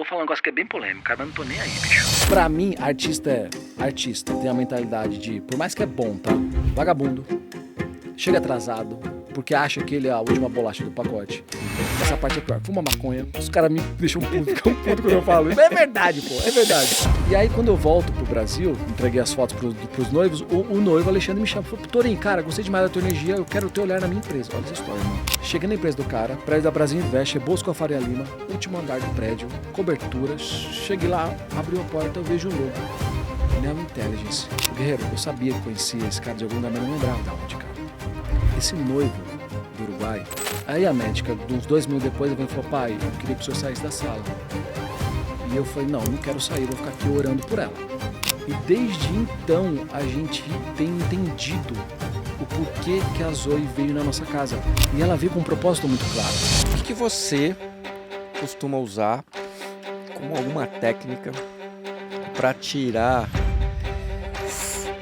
falar um negócio que é bem polêmico, cara, mas não tô nem aí, bicho. Pra mim, artista é artista. Tem a mentalidade de, por mais que é bom, tá? Vagabundo. Chega atrasado, porque acha que ele é a última bolacha do pacote. Essa parte é pior. Fuma maconha. Os caras me deixam puto, ficam puto quando eu falo isso. É verdade, pô, é verdade. E aí, quando eu volto pro Brasil, entreguei as fotos pros noivos, o noivo Alexandre me chama e falou: Torinho, cara, gostei demais da tua energia, eu quero o teu olhar na minha empresa. Olha essa história, irmão. Cheguei na empresa do cara, prédio da Brasil Invest, Bosco Faria Lima, último andar do prédio, coberturas. Cheguei lá, abriu a porta, eu vejo o logo. Neo Intelligence. Guerreiro, eu sabia que conhecia esse cara de algum lugar, mas não lembrava de onde, cara. Esse noivo do Uruguai, aí a médica, uns 2 minutos depois, ela falou: pai, eu queria que o senhor saísse da sala. E eu falei: não quero sair, vou ficar aqui orando por ela. E desde então, a gente tem entendido o porquê que a Zoe veio na nossa casa. E ela veio com um propósito muito claro. O que você costuma usar como alguma técnica para tirar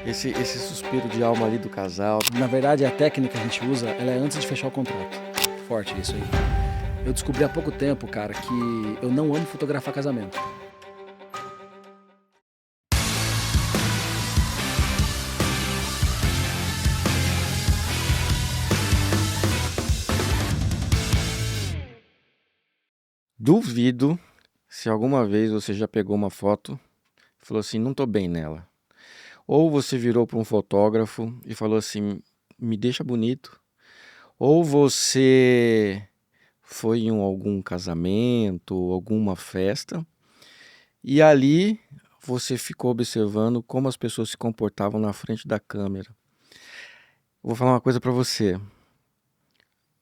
esse suspiro de alma ali do casal? Na verdade, a técnica que a gente usa, ela é antes de fechar o contrato. Forte isso aí. Eu descobri há pouco tempo, cara, que eu não amo fotografar casamento. Duvido se alguma vez você já pegou uma foto e falou assim: não tô bem nela. Ou você virou para um fotógrafo e falou assim: me deixa bonito. Ou você foi em algum casamento, alguma festa, e ali você ficou observando como as pessoas se comportavam na frente da câmera. Eu vou falar uma coisa para você.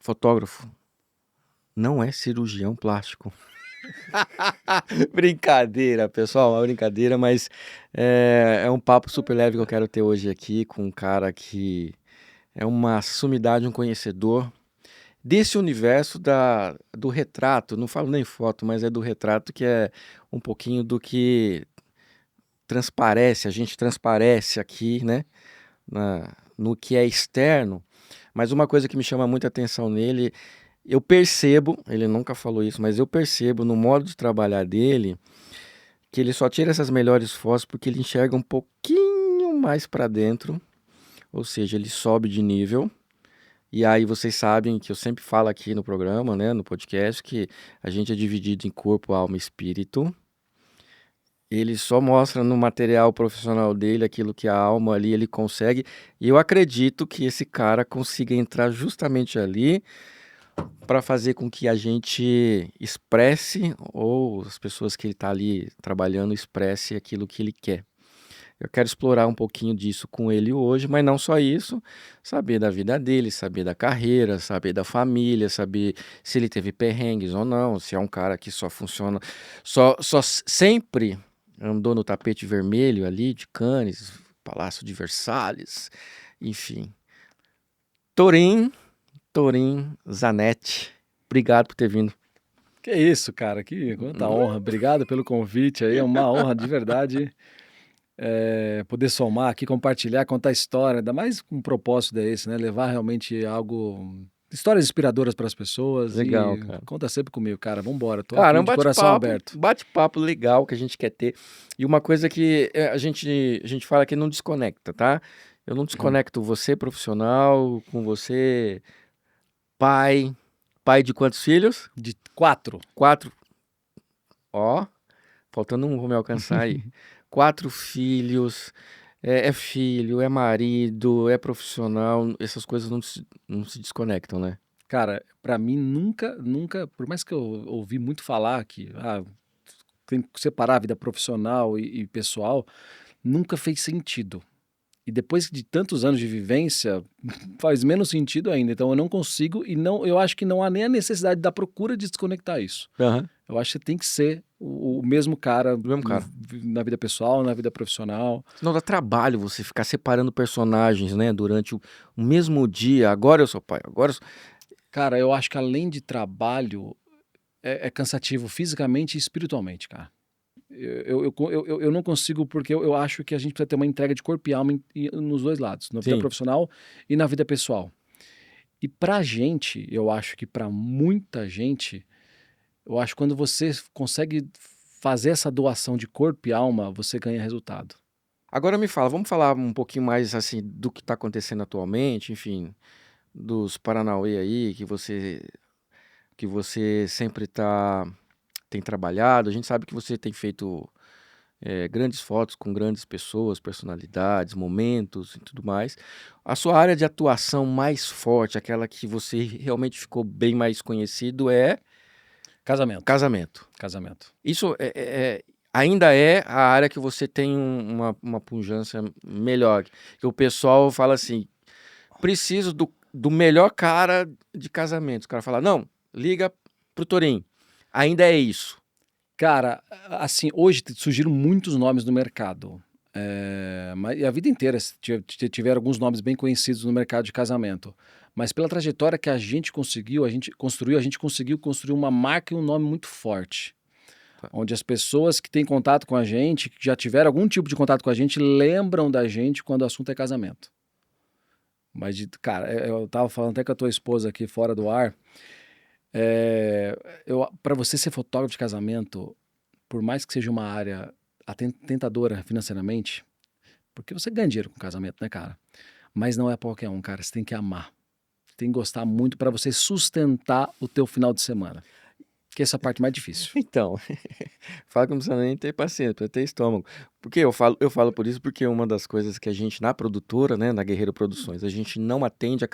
Fotógrafo não é cirurgião plástico. Brincadeira, pessoal, uma brincadeira, mas é um papo super leve que eu quero ter hoje aqui com um cara que é uma sumidade, um conhecedor desse universo do retrato. Não falo nem foto, mas é do retrato, que é um pouquinho do que transparece, a gente transparece aqui, né, no que é externo. Mas uma coisa que me chama muita atenção nele, eu percebo, ele nunca falou isso, mas eu percebo no modo de trabalhar dele que ele só tira essas melhores fotos porque ele enxerga um pouquinho mais para dentro, ou seja, ele sobe de nível. E aí vocês sabem que eu sempre falo aqui no programa, né, no podcast, que a gente é dividido em corpo, alma e espírito. Ele só mostra no material profissional dele aquilo que a alma ali ele consegue. E eu acredito que esse cara consiga entrar justamente ali para fazer com que a gente expresse, ou as pessoas que ele está ali trabalhando expresse aquilo que ele quer. Eu quero explorar um pouquinho disso com ele hoje, mas não só isso, saber da vida dele, saber da carreira, saber da família, saber se ele teve perrengues ou não, se é um cara que só funciona, só sempre andou no tapete vermelho ali de Cannes, Palácio de Versalhes, enfim. Torin Zanetti, obrigado por ter vindo. Que isso, cara, que quanta honra. Obrigado pelo convite aí, é uma honra de verdade poder somar aqui, compartilhar, contar história, ainda mais com um propósito desse, né? Levar realmente algo, histórias inspiradoras para as pessoas. Legal, e cara. Conta sempre comigo, cara. Vambora, tô Cara, aqui de coração aberto. bate-papo legal que a gente quer ter. E uma coisa que a gente fala que não desconecta, tá? Eu não desconecto você, profissional, com você, pai. Pai de quantos filhos? De 4. 4. Ó, faltando um, vou me alcançar aí. 4 filhos, é filho, é marido, é profissional. Essas coisas não se desconectam, né? Cara, pra mim nunca, por mais que eu ouvi muito falar que tem que separar a vida profissional e pessoal, nunca fez sentido. E depois de tantos anos de vivência, faz menos sentido ainda. Então eu não consigo eu acho que não há nem a necessidade da procura de desconectar isso. Aham. Eu acho que tem que ser o mesmo cara, mesmo cara. Na vida pessoal, na vida profissional. Senão dá trabalho você ficar separando personagens, né? Durante o mesmo dia. Agora eu sou pai, agora eu sou... Cara, eu acho que além de trabalho, é cansativo fisicamente e espiritualmente, cara. Eu não consigo, porque eu acho que a gente precisa ter uma entrega de corpo e alma nos dois lados, na vida Sim. profissional e na vida pessoal. E pra gente, eu acho que pra muita gente, eu acho que quando você consegue fazer essa doação de corpo e alma, você ganha resultado. Agora me fala, vamos falar um pouquinho mais assim do que está acontecendo atualmente, enfim, dos Paranauê aí que você sempre tem trabalhado. A gente sabe que você tem feito grandes fotos com grandes pessoas, personalidades, momentos e tudo mais. A sua área de atuação mais forte, aquela que você realmente ficou bem mais conhecido, é Casamento. casamento. Casamento. Isso ainda é a área que você tem uma pujança melhor. Que o pessoal fala assim: preciso do melhor cara de casamento. O cara fala: não, liga pro Torim. Ainda é isso. Cara, assim, hoje surgiram muitos nomes no mercado. Mas a vida inteira tiveram alguns nomes bem conhecidos no mercado de casamento. Mas pela trajetória que a gente conseguiu, a gente conseguiu construir uma marca e um nome muito forte. Tá. Onde as pessoas que têm contato com a gente, que já tiveram algum tipo de contato com a gente, lembram da gente quando o assunto é casamento. Mas, cara, eu tava falando até com a tua esposa aqui fora do ar. Para você ser fotógrafo de casamento, por mais que seja uma área tentadora financeiramente, porque você ganha dinheiro com casamento, né, cara? Mas não é pra qualquer um, cara. Você tem que amar. Tem que gostar muito para você sustentar o teu final de semana. Que essa é a parte mais difícil. Então, fala que não precisa nem ter paciência, precisa ter estômago. Porque eu falo por isso porque uma das coisas que a gente, na produtora, né, na Guerreiro Produções, a gente não atende a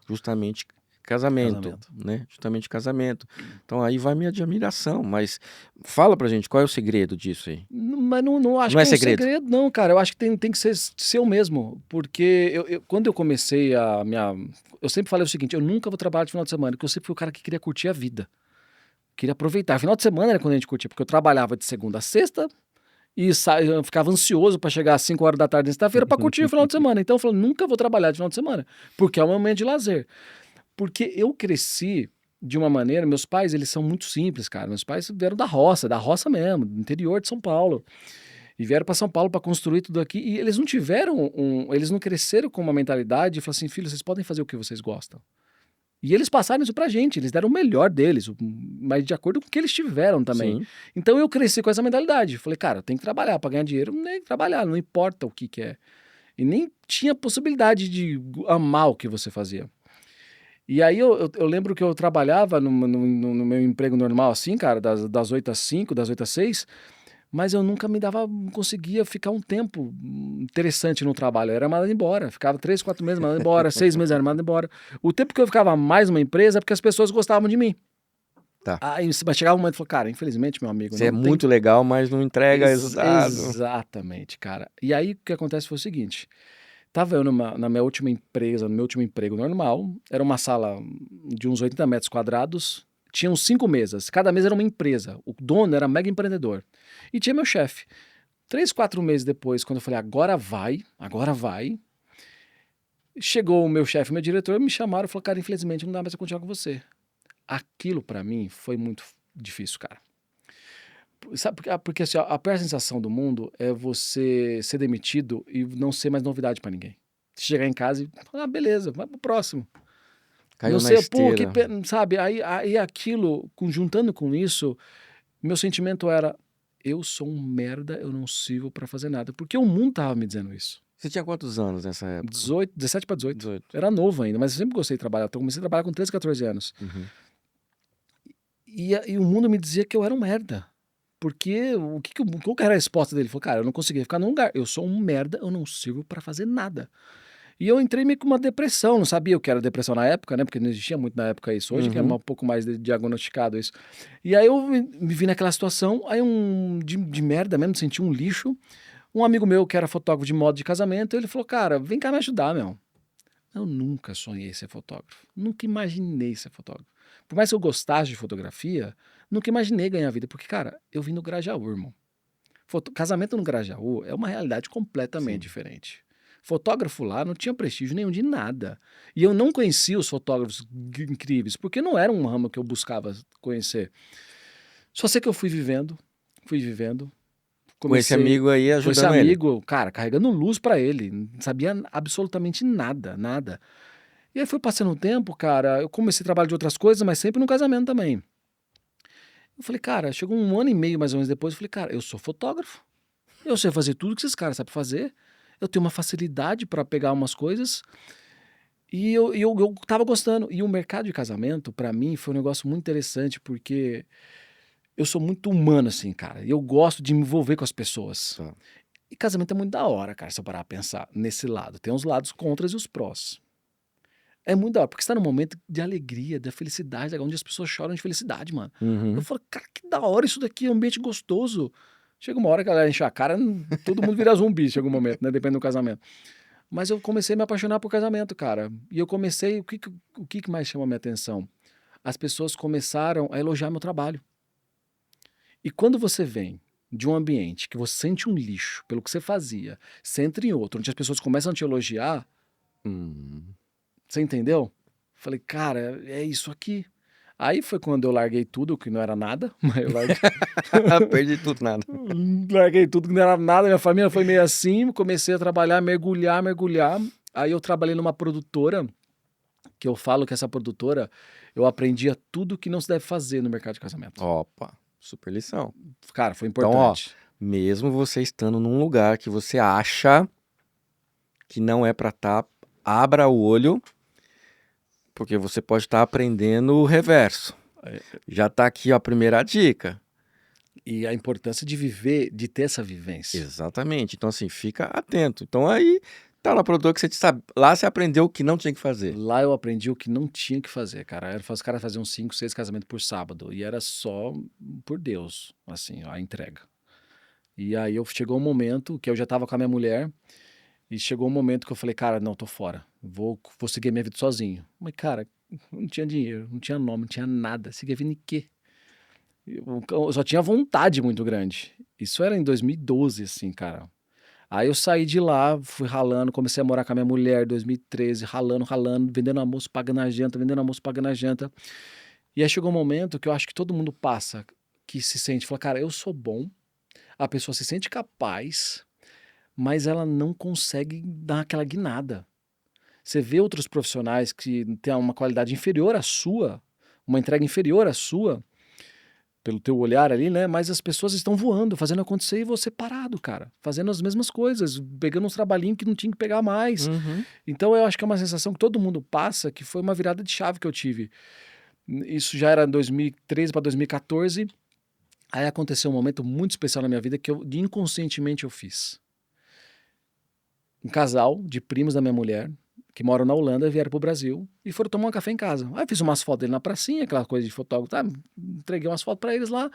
justamente casamento, né? Justamente casamento. Então aí vai minha admiração, mas fala pra gente, qual é o segredo disso aí? Mas não acho Não é que é um segredo? segredo, não, cara. Eu acho que tem que ser seu mesmo. Porque quando eu comecei a minha. Eu sempre falei o seguinte: eu nunca vou trabalhar de final de semana, porque eu sempre fui o cara que queria curtir a vida. Queria aproveitar. Final de semana era quando a gente curtia, porque eu trabalhava de segunda a sexta e eu ficava ansioso para chegar às 5 horas da tarde na sexta-feira para curtir o final de semana. Então eu falei: nunca vou trabalhar de final de semana, porque é um momento de lazer. Porque eu cresci de uma maneira, meus pais, eles são muito simples, cara. Meus pais vieram da roça mesmo, do interior de São Paulo. E vieram para São Paulo para construir tudo aqui. E eles não tiveram eles não cresceram com uma mentalidade de falar assim: filho, vocês podem fazer o que vocês gostam. E eles passaram isso pra gente, eles deram o melhor deles, mas de acordo com o que eles tiveram também. Sim. Então eu cresci com essa mentalidade. Falei: cara, eu tenho que trabalhar para ganhar dinheiro, nem trabalhar, não importa o que é. E nem tinha possibilidade de amar o que você fazia. E aí eu lembro que eu trabalhava no meu emprego normal assim, cara, das 8 às 5, das 8 às 6, mas eu nunca não conseguia ficar um tempo interessante no trabalho. Eu era mandado embora, ficava 3, 4 meses mandado embora, 6 meses era mandado embora. O tempo que eu ficava mais numa empresa é porque as pessoas gostavam de mim. Tá. Aí mas chegava um momento e falou: cara, infelizmente, meu amigo, Você é não tem. muito legal, mas não entrega resultado. Exatamente, cara. E aí o que acontece foi o seguinte: tava eu na minha última empresa, no meu último emprego normal, era uma sala de uns 80 metros quadrados, tinham 5 mesas, cada mesa era uma empresa, o dono era mega empreendedor. E tinha meu chefe. 3, 4 meses depois, quando eu falei: agora vai, chegou o meu chefe, meu diretor, me chamaram e falaram: cara, infelizmente não dá mais pra continuar com você. Aquilo pra mim foi muito difícil, cara. Sabe, porque assim, a pior sensação do mundo é você ser demitido e não ser mais novidade pra ninguém. Você chegar em casa e falar: beleza, vai pro próximo. Caiu Não na sei, esteira. sabe, aí aquilo, juntando com isso, meu sentimento era: eu sou um merda, eu não sirvo pra fazer nada. Porque o mundo tava me dizendo isso. Você tinha quantos anos nessa época? 17 para 18. 18. Era novo ainda, mas eu sempre gostei de trabalhar. Eu comecei a trabalhar com 13, 14 anos. Uhum. E o mundo me dizia que eu era um merda. Porque qual que era a resposta dele? Ele falou: cara, eu não conseguia ficar num lugar. Eu sou um merda, eu não sirvo pra fazer nada. E eu entrei meio com uma depressão, não sabia o que era depressão na época, né? Porque não existia muito na época isso. Hoje que é um pouco mais diagnosticado isso. E aí eu me vi naquela situação, aí de merda mesmo, senti um lixo. Um amigo meu que era fotógrafo de moda de casamento, ele falou: cara, vem cá me ajudar, meu. Eu nunca sonhei ser fotógrafo. Nunca imaginei ser fotógrafo. Por mais que eu gostasse de fotografia, nunca imaginei ganhar vida. Porque, cara, eu vim do Grajaú, irmão. Casamento no Grajaú é uma realidade completamente Sim. diferente. Fotógrafo lá não tinha prestígio nenhum de nada. E eu não conhecia os fotógrafos incríveis, porque não era um ramo que eu buscava conhecer. Só sei que eu fui vivendo. Com esse amigo aí Com esse ajudando ele. amigo, cara, carregando luz pra ele. Não sabia absolutamente nada. E aí foi passando o tempo, cara, eu comecei a trabalhar de outras coisas, mas sempre no casamento também. Eu falei, cara, chegou 1 ano e meio mais ou menos depois, eu falei, cara, eu sou fotógrafo. Eu sei fazer tudo que esses caras sabem fazer. Eu tenho uma facilidade para pegar umas coisas. E eu tava gostando. E o mercado de casamento, para mim, foi um negócio muito interessante, porque eu sou muito humano, assim, cara. E eu gosto de me envolver com as pessoas. Tá. E casamento é muito da hora, cara, se eu parar a pensar nesse lado. Tem os lados contras e os prós. É muito da hora, porque você tá num momento de alegria, da felicidade, onde as pessoas choram de felicidade, mano. Eu Uhum. falo, cara, que da hora isso daqui, é um ambiente gostoso. Chega uma hora que a galera enche a cara, todo mundo vira zumbi, chega um momento, né? Depende do casamento. Mas eu comecei a me apaixonar por casamento, cara. E eu comecei, o que mais chama a minha atenção? As pessoas começaram a elogiar meu trabalho. E quando você vem de um ambiente que você sente um lixo pelo que você fazia, você entra em outro, onde as pessoas começam a te elogiar, Hum. você entendeu? Falei, cara, é isso aqui. Aí foi quando eu larguei tudo, que não era nada, mas eu larguei, Perdi tudo, nada. larguei tudo que não era nada, minha família foi meio assim, comecei a trabalhar, mergulhar, mergulhar. Aí eu trabalhei numa produtora, que eu falo que essa produtora, eu aprendia tudo que não se deve fazer no mercado de casamento. Opa, super lição. Cara, foi Então, ó, importante. mesmo você estando num lugar que você acha que não é pra estar, abra o olho, porque você pode estar aprendendo o reverso. Já tá aqui ó, a primeira dica. E a importância de viver, de ter essa vivência. Exatamente. Então, assim, fica atento. Então, aí tá lá produtor que você sabe. Lá você aprendeu o que não tinha que fazer. Lá eu aprendi o que não tinha que fazer, cara. Os caras faziam 5, 6 casamentos por sábado. E era só por Deus, assim, a entrega. E aí chegou um momento que eu já tava com a minha mulher. E chegou um momento que eu falei, cara, não, tô fora. Vou seguir a minha vida sozinho. Mas, cara, não tinha dinheiro, não tinha nome, não tinha nada. Seguia a vida em quê? Eu só tinha vontade muito grande. Isso era em 2012, assim, cara. Aí eu saí de lá, fui ralando, comecei a morar com a minha mulher em 2013, ralando, ralando, vendendo almoço, pagando a janta, vendendo almoço, pagando a janta. E aí chegou um momento que eu acho que todo mundo passa, que se sente, fala, cara, eu sou bom, a pessoa se sente capaz, mas ela não consegue dar aquela guinada. Você vê outros profissionais que têm uma qualidade inferior à sua, uma entrega inferior à sua, pelo teu olhar ali, né? Mas as pessoas estão voando, fazendo acontecer e você parado, cara. Fazendo as mesmas coisas, pegando uns trabalhinhos que não tinha que pegar mais. Uhum. Então eu acho que é uma sensação que todo mundo passa, que foi uma virada de chave que eu tive. Isso já era 2013 para 2014. Aí aconteceu um momento muito especial na minha vida que inconscientemente eu fiz. Um casal de primos da minha mulher, que moram na Holanda, vieram pro Brasil e foram tomar um café em casa. Aí eu fiz umas fotos dele na pracinha, aquela coisa de fotógrafo, tá? Entreguei umas fotos pra eles lá.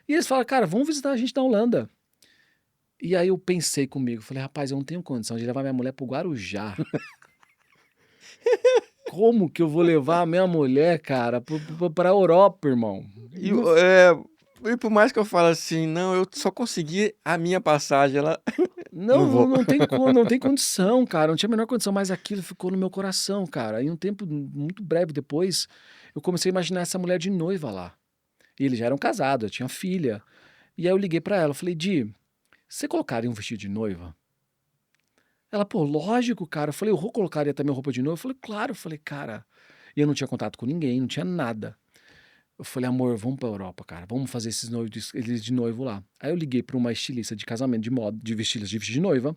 E eles falaram, cara, vamos visitar a gente na Holanda. E aí eu pensei comigo, falei, rapaz, eu não tenho condição de levar minha mulher pro Guarujá. Como que eu vou levar a minha mulher, cara, pra Europa, irmão? E, Não, e por mais que eu fale assim, não, eu só consegui a minha passagem, ela. Não vou. não tem condição, cara. Não tinha a menor condição, mas aquilo ficou no meu coração, cara. E um tempo muito breve depois, eu comecei a imaginar essa mulher de noiva lá. E eles já eram casados, eu tinha filha. E aí eu liguei pra ela, eu falei, Di, você colocaria um vestido de noiva? Ela, pô, lógico, cara. Eu falei, eu colocaria também roupa de noiva? Eu falei, claro. Eu falei, cara. E eu não tinha contato com ninguém, não tinha nada. Eu falei, amor, vamos pra Europa, cara. Vamos fazer eles de noivo lá. Aí eu liguei pra uma estilista de casamento, de moda, de vestidos de vestido de noiva.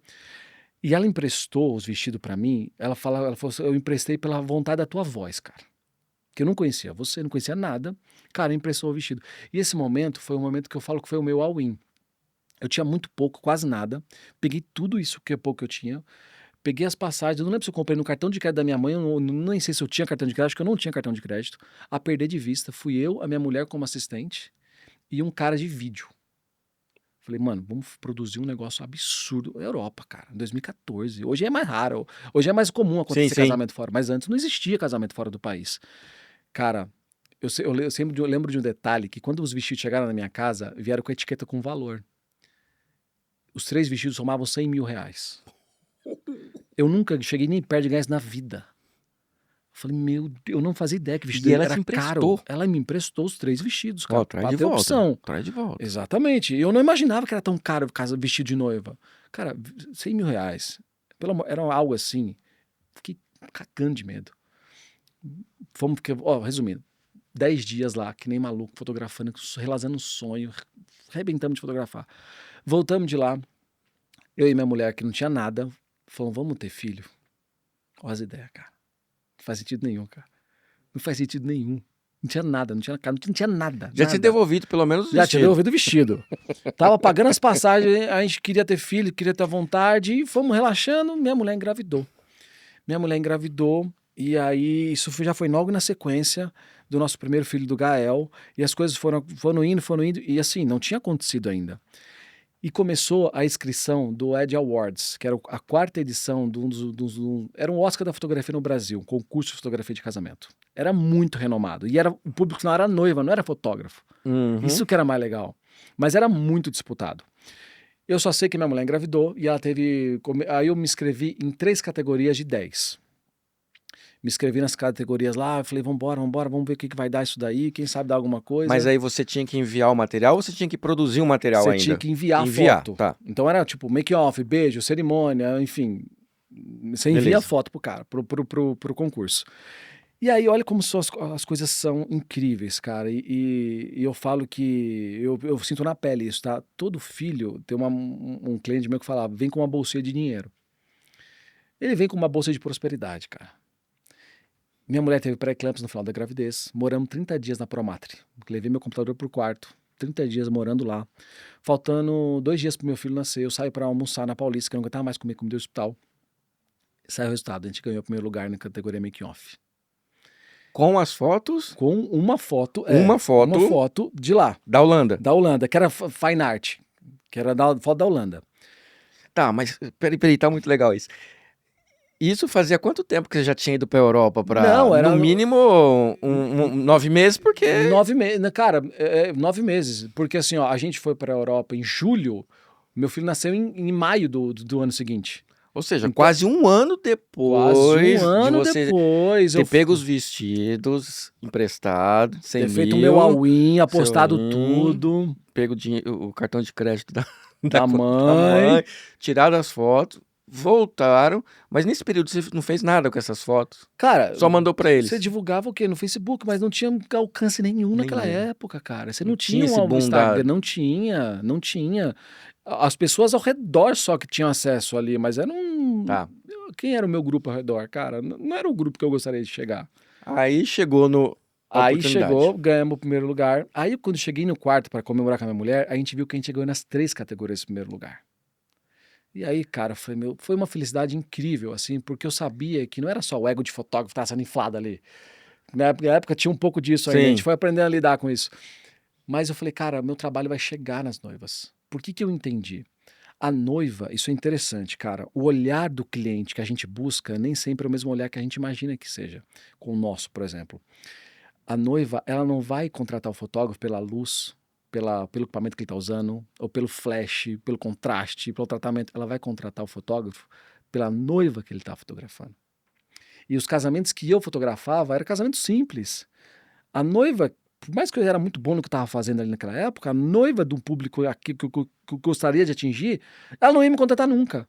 E ela emprestou os vestidos pra mim. Ela falou assim, eu emprestei pela vontade da tua voz, cara. Que eu não conhecia você, não conhecia nada. Cara, emprestou o vestido. E esse momento foi um momento que eu falo que foi o meu all-in. Eu tinha muito pouco, quase nada. Peguei tudo isso que é pouco que eu tinha. Peguei as passagens, eu não lembro se eu comprei no cartão de crédito da minha mãe, eu nem sei se eu tinha cartão de crédito, acho que eu não tinha cartão de crédito. A perder de vista, fui eu, a minha mulher como assistente e um cara de vídeo. Falei, mano, vamos produzir um negócio absurdo. Europa, cara, em 2014. Hoje é mais raro, hoje é mais comum Sim, acontecer sim. casamento fora, mas antes não existia casamento fora do país. Cara, eu sempre lembro de um detalhe, que quando os vestidos chegaram na minha casa, vieram com etiqueta com valor. Os 3 vestidos somavam 100 mil reais. Eu nunca cheguei nem perto de ganhar isso na vida. Falei, meu Deus, eu não fazia ideia que vestido E ela era te caro. emprestou. Ela me emprestou os 3 vestidos, Ó, cara, traz pra de ter volta. opção. Traz de volta. Exatamente. Eu não imaginava que era tão caro vestido de noiva. Cara, 100 mil reais. Era algo assim. Fiquei cagando de medo. Resumindo. 10 dias lá, que nem maluco, fotografando, realizando um sonho, arrebentamos de fotografar. Voltamos de lá, eu e minha mulher, que não tinha nada, falamos, vamos ter filho. Olha as ideias, cara. Não faz sentido nenhum, cara. Não faz sentido nenhum. Não tinha nada, não tinha nada. Já nada. tinha devolvido pelo menos o Já tinha vestido. devolvido o vestido. Tava pagando as passagens, a gente queria ter filho, queria ter vontade, e fomos relaxando, minha mulher engravidou. E aí isso já foi logo na sequência do nosso primeiro filho, do Gael, e as coisas foram indo, e assim, não tinha acontecido ainda. E começou a inscrição do Ed Awards, que era a 4ª edição era um Oscar da fotografia no Brasil, um concurso de fotografia de casamento. Era muito renomado. E o público não era noiva, não era fotógrafo. Uhum. Isso que era mais legal. Mas era muito disputado. Eu só sei que minha mulher engravidou e ela teve... Aí eu me inscrevi em 3 categorias de 10. Me inscrevi nas categorias lá, falei, vambora, vamos ver o que vai dar isso daí, quem sabe dar alguma coisa. Mas aí você tinha que enviar o material ou você tinha que produzir o material Você ainda? tinha que enviar a foto. Tá. Então era tipo make-off, beijo, cerimônia, enfim. Você envia Beleza. a foto pro cara, pro concurso. E aí, olha como as coisas são incríveis, cara. E eu falo que eu sinto na pele isso, tá? Todo filho, tem um cliente meu que falava, vem com uma bolsinha de dinheiro. Ele vem com uma bolsa de prosperidade, cara. Minha mulher teve pré-eclâmpsia no final da gravidez. Moramos 30 dias na Promatri. Levei meu computador pro quarto. 30 dias morando lá. Faltando 2 dias pro meu filho nascer, eu saio pra almoçar na Paulista, que eu não aguentava mais comer comida do hospital. Sai o resultado. A gente ganhou o primeiro lugar na categoria Make-Off. Com as fotos? Com uma foto. Uma foto? Uma foto de lá. Da Holanda? Da Holanda, que era Fine Art. Que era foto da Holanda. Tá, mas peraí, tá muito legal isso. Isso fazia quanto tempo que você já tinha ido pra Europa? Não, era... No mínimo 9 meses, porque... 9 meses, cara, 9 meses. Porque assim, ó, a gente foi pra Europa em julho, meu filho nasceu em maio do ano seguinte. Ou seja, Então, quase um ano depois Quase um ano de você depois. ter pego os vestidos emprestados, 100 ter feito o mil, meu all-in, apostado all-in, tudo. pego o cartão de crédito Da da mãe. tirado as fotos, voltaram, mas nesse período você não fez nada com essas fotos. Cara, Só mandou pra eles. você divulgava o quê? No Facebook, mas não tinha alcance nenhum naquela Nenhum. época, cara. Você não Não tinha tinha esse um boom Instagram, não tinha. As pessoas ao redor só que tinham acesso ali, mas era Tá. Quem era o meu grupo ao redor, cara? Não era o grupo que eu gostaria de chegar. Aí chegou no Aí oportunidade. chegou, ganhamos o primeiro lugar. Aí quando cheguei no quarto para comemorar com a minha mulher, a gente viu que a gente chegou nas 3 categorias em primeiro lugar. E aí, cara, foi uma felicidade incrível, assim, porque eu sabia que não era só o ego de fotógrafo que estava sendo inflado ali. Na época tinha um pouco disso ainda, a gente foi aprendendo a lidar com isso. Mas eu falei, cara, meu trabalho vai chegar nas noivas. Por que eu entendi? A noiva, isso é interessante, cara, o olhar do cliente que a gente busca nem sempre é o mesmo olhar que a gente imagina que seja, com o nosso, por exemplo. A noiva, ela não vai contratar o fotógrafo pela luz, pelo equipamento que ele está usando, ou pelo flash, pelo contraste, pelo tratamento. Ela vai contratar o fotógrafo pela noiva que ele está fotografando. E os casamentos que eu fotografava eram casamentos simples. A noiva, por mais que eu era muito bom no que eu estava fazendo ali naquela época, a noiva de um público aqui que eu gostaria de atingir, ela não ia me contratar nunca.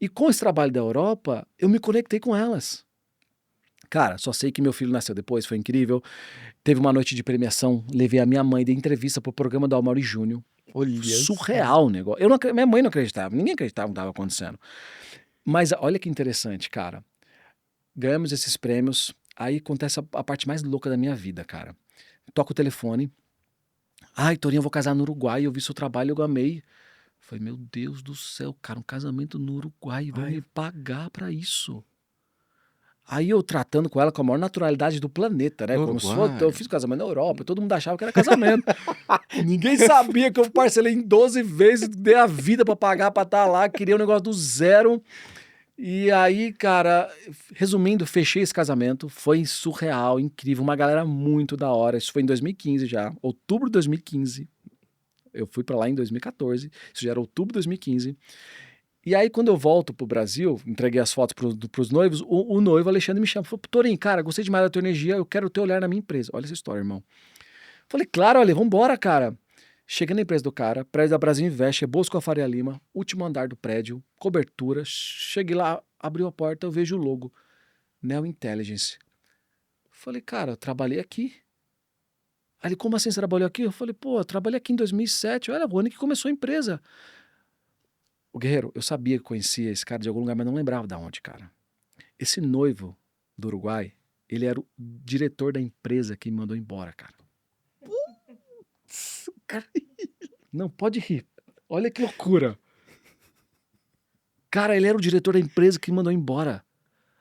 E com esse trabalho da Europa, eu me conectei com elas. Cara, só sei que meu filho nasceu depois, foi incrível. Teve uma noite de premiação, levei a minha mãe, dei entrevista pro programa do Amaury Júnior. Olha Surreal o negócio. Minha mãe não acreditava, ninguém acreditava no que estava acontecendo. Mas olha que interessante, cara. Ganhamos esses prêmios, aí acontece a parte mais louca da minha vida, cara. Toca o telefone. Ai, Torinho, eu vou casar no Uruguai, eu vi seu trabalho, eu amei. Falei, meu Deus do céu, cara, um casamento no Uruguai, vão me pagar pra isso. Aí eu tratando com ela com a maior naturalidade do planeta, né? Como se fosse, eu fiz casamento na Europa, todo mundo achava que era casamento. Ninguém sabia que eu parcelei em 12 vezes, dei a vida pra pagar pra estar lá, queria um negócio do zero. E aí, cara, resumindo, fechei esse casamento, foi surreal, incrível, uma galera muito da hora. Isso foi em 2015 já, outubro de 2015. Eu fui pra lá em 2014, isso já era outubro de 2015. E aí, quando eu volto pro Brasil, entreguei as fotos pros noivos, o noivo Alexandre me chama, falou, Torinho, cara, gostei demais da tua energia, eu quero o teu olhar na minha empresa. Olha essa história, irmão. Falei, claro, olha, vambora, cara. Cheguei na empresa do cara, prédio da Brasil Invest, Bosco Faria Lima, último andar do prédio, cobertura, cheguei lá, abriu a porta, eu vejo o logo, Neo Intelligence. Falei, cara, eu trabalhei aqui. Aí ele, como assim você trabalhou aqui? Eu falei, pô, eu trabalhei aqui em 2007, olha, o ano que começou a empresa. O Guerreiro, eu sabia que conhecia esse cara de algum lugar, mas não lembrava de onde, cara. Esse noivo do Uruguai, ele era o diretor da empresa que me mandou embora, cara. Não, pode rir. Olha que loucura. Cara, ele era o diretor da empresa que me mandou embora.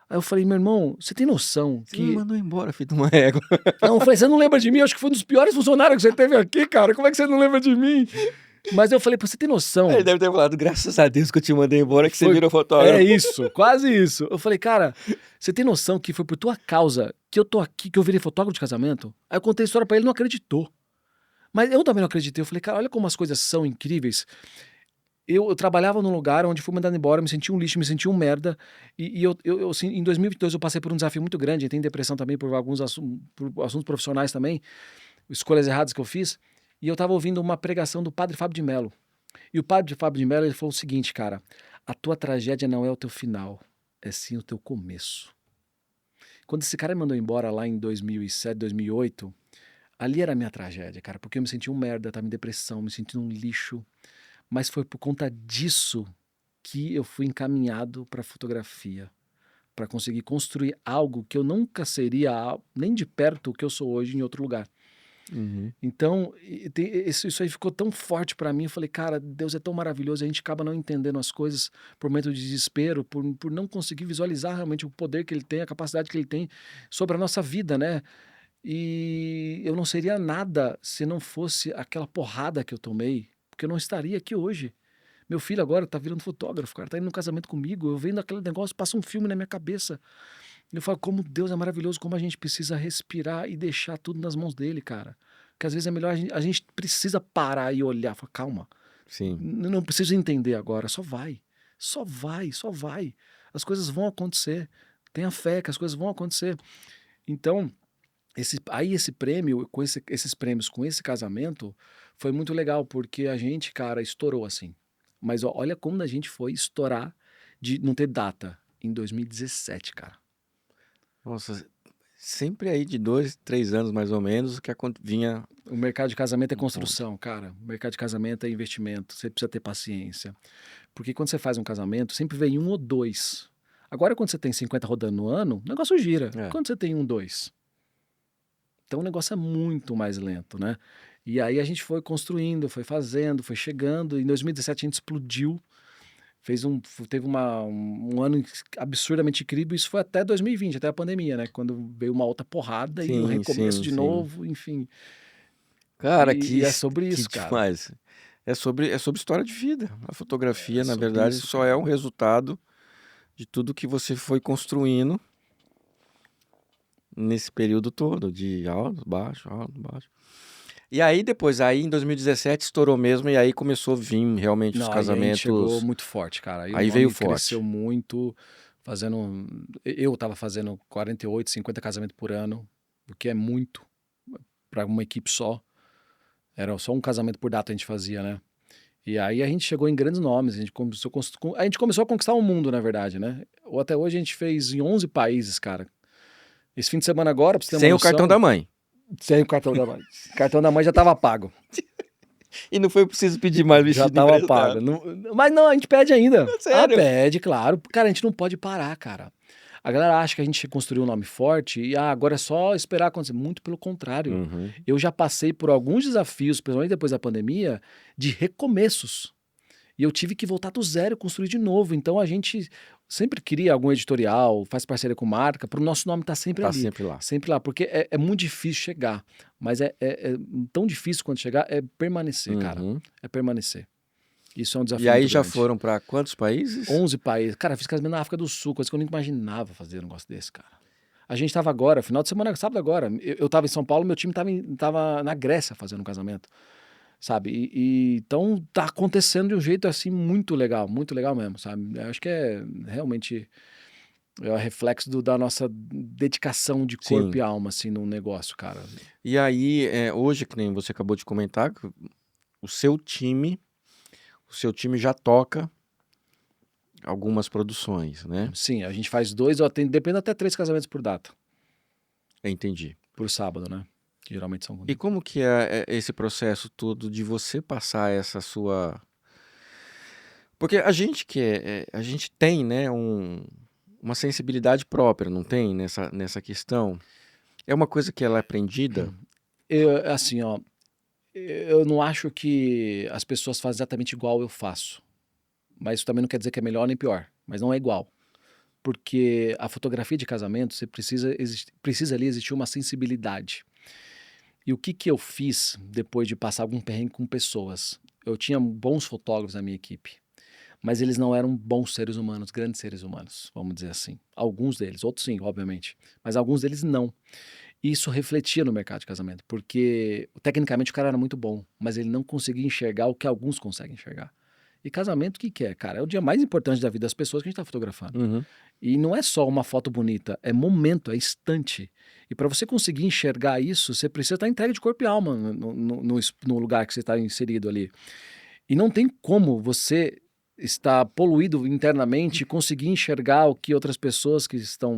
Aí eu falei, meu irmão, você tem noção Você me que... mandou embora, filho de uma égua. Não, eu falei, você não lembra de mim? Eu acho que foi um dos piores funcionários que você teve aqui, cara. Como é que você não lembra de mim? Mas eu falei, pô, você tem noção? Ele deve ter falado, graças a Deus que eu te mandei embora, que você Foi- virou fotógrafo. É isso, quase isso. Eu falei, cara, você tem noção que foi por tua causa que eu tô aqui, que eu virei fotógrafo de casamento? Aí eu contei a história pra ele, ele não acreditou. Mas eu também não acreditei. Eu falei, cara, olha como as coisas são incríveis. Eu trabalhava num lugar onde fui mandado embora, me senti um lixo, me senti um merda. Assim, em 2022 eu passei por um desafio muito grande. Entrei em depressão também por alguns por assuntos profissionais também, escolhas erradas que eu fiz. E eu tava ouvindo uma pregação do padre Fábio de Mello. E o padre Fábio de Mello ele falou o seguinte, cara: a tua tragédia não é o teu final, é sim o teu começo. Quando esse cara me mandou embora lá em 2007, 2008, ali era a minha tragédia, cara, porque eu me senti um merda, tava em depressão, me senti um lixo. Mas foi por conta disso que eu fui encaminhado para fotografia, para conseguir construir algo que eu nunca seria nem de perto o que eu sou hoje em outro lugar. Uhum. Então, isso aí ficou tão forte para mim. Eu falei, cara, Deus é tão maravilhoso. A gente acaba não entendendo as coisas por momento de desespero, por não conseguir visualizar realmente o poder que ele tem, a capacidade que ele tem sobre a nossa vida, né? E eu não seria nada se não fosse aquela porrada que eu tomei, porque eu não estaria aqui hoje. Meu filho agora tá virando fotógrafo, cara, tá indo no casamento comigo. Eu vendo aquele negócio, passa um filme na minha cabeça. Eu falo, como Deus é maravilhoso, como a gente precisa respirar e deixar tudo nas mãos dele, cara. Porque às vezes é melhor a gente precisa parar e olhar, falar, calma, Sim. não preciso entender agora, só vai. Só vai, só vai. As coisas vão acontecer. Tenha fé que as coisas vão acontecer. Então, esse prêmio, esses prêmios com esse casamento, foi muito legal, porque a gente, cara, estourou assim. Mas ó, olha como a gente foi estourar de não ter data em 2017, cara. Nossa, sempre aí de 2, 3 anos mais ou menos, que vinha O mercado de casamento é um ponto. construção, cara. O mercado de casamento é investimento. Você precisa ter paciência. Porque quando você faz um casamento, sempre vem um ou dois. Agora, quando você tem 50 rodando no ano, o negócio gira. É. Quando você tem um, dois. Então o negócio é muito mais lento, né? E aí a gente foi construindo, foi fazendo, foi chegando. Em 2017 a gente explodiu. Teve um ano absurdamente incrível. Isso foi até 2020, até a pandemia, né? Quando veio uma outra porrada e um Sim, recomeço sim, de sim. novo, enfim. Cara, E é sobre que isso, cara. demais. É sobre história de vida. A fotografia, É na sobre verdade, isso, só cara. é um resultado de tudo que você foi construindo nesse período todo, de alto, baixo, alto, baixo. E aí depois, aí em 2017 estourou mesmo e aí começou a vir realmente os Não, aí a gente chegou casamentos. muito forte, cara. Aí o Aí veio nome cresceu forte. muito, fazendo... Eu tava fazendo 48, 50 casamentos por ano, o que é muito para uma equipe só. Era só um casamento por data a gente fazia, né? E aí a gente chegou em grandes nomes, a gente começou a conquistar o mundo, na verdade, né? Ou até hoje a gente fez em 11 países, cara. Esse fim de semana agora, pra você ter uma Sem o cartão noção... da mãe. Sem o cartão da mãe. O cartão da mãe já tava pago. E não foi preciso pedir mais Já vestido tava pago. emprestado. Mas não, a gente pede ainda. Sério? Pede, claro. Cara, a gente não pode parar, cara. A galera acha que a gente construiu um nome forte e agora é só esperar acontecer. Muito pelo contrário. Uhum. Eu já passei por alguns desafios, principalmente depois da pandemia, de recomeços. E eu tive que voltar do zero, construir de novo. Então a gente sempre cria algum editorial, faz parceria com marca, para o nosso nome estar sempre Tá ali. sempre lá. Sempre lá, porque é muito difícil chegar. Mas é tão difícil quando chegar, é permanecer, cara. Uhum. É permanecer. Isso é um desafio E aí muito já grande. foram para quantos países? 11 países. Cara, fiz casamento na África do Sul, coisa que eu não imaginava fazer um negócio desse, cara. A gente tava agora, final de semana, sábado agora. Eu tava em São Paulo, meu time tava na Grécia fazendo um casamento. Sabe? Então tá acontecendo de um jeito assim muito legal mesmo, sabe? Eu acho que é realmente o reflexo da nossa dedicação de corpo Sim. e alma, assim, no negócio, cara. E aí, hoje, que nem você acabou de comentar, que o seu time já toca algumas produções, né? Sim, a gente faz 2, depende até 3 casamentos por data, Entendi. por sábado, né? que geralmente são E comigo. como que é esse processo todo de você passar essa sua... Porque a gente a gente tem, né, uma sensibilidade própria, não tem, nessa questão? É uma coisa que ela é aprendida? Assim, ó, eu não acho que as pessoas fazem exatamente igual eu faço, mas isso também não quer dizer que é melhor nem pior, mas não é igual. Porque a fotografia de casamento, você precisa ali existir uma sensibilidade. E o que que eu fiz depois de passar algum perrengue com pessoas? Eu tinha bons fotógrafos na minha equipe, mas eles não eram bons seres humanos, grandes seres humanos, vamos dizer assim. Alguns deles, outros sim, obviamente, mas alguns deles não. E isso refletia no mercado de casamento, porque tecnicamente o cara era muito bom, mas ele não conseguia enxergar o que alguns conseguem enxergar. E casamento, o que que é, cara? É o dia mais importante da vida das pessoas que a gente está fotografando. Uhum. E não é só uma foto bonita, é momento, é instante. E para você conseguir enxergar isso, você precisa estar entregue de corpo e alma no lugar que você está inserido ali. E não tem como você estar poluído internamente e conseguir enxergar o que outras pessoas que estão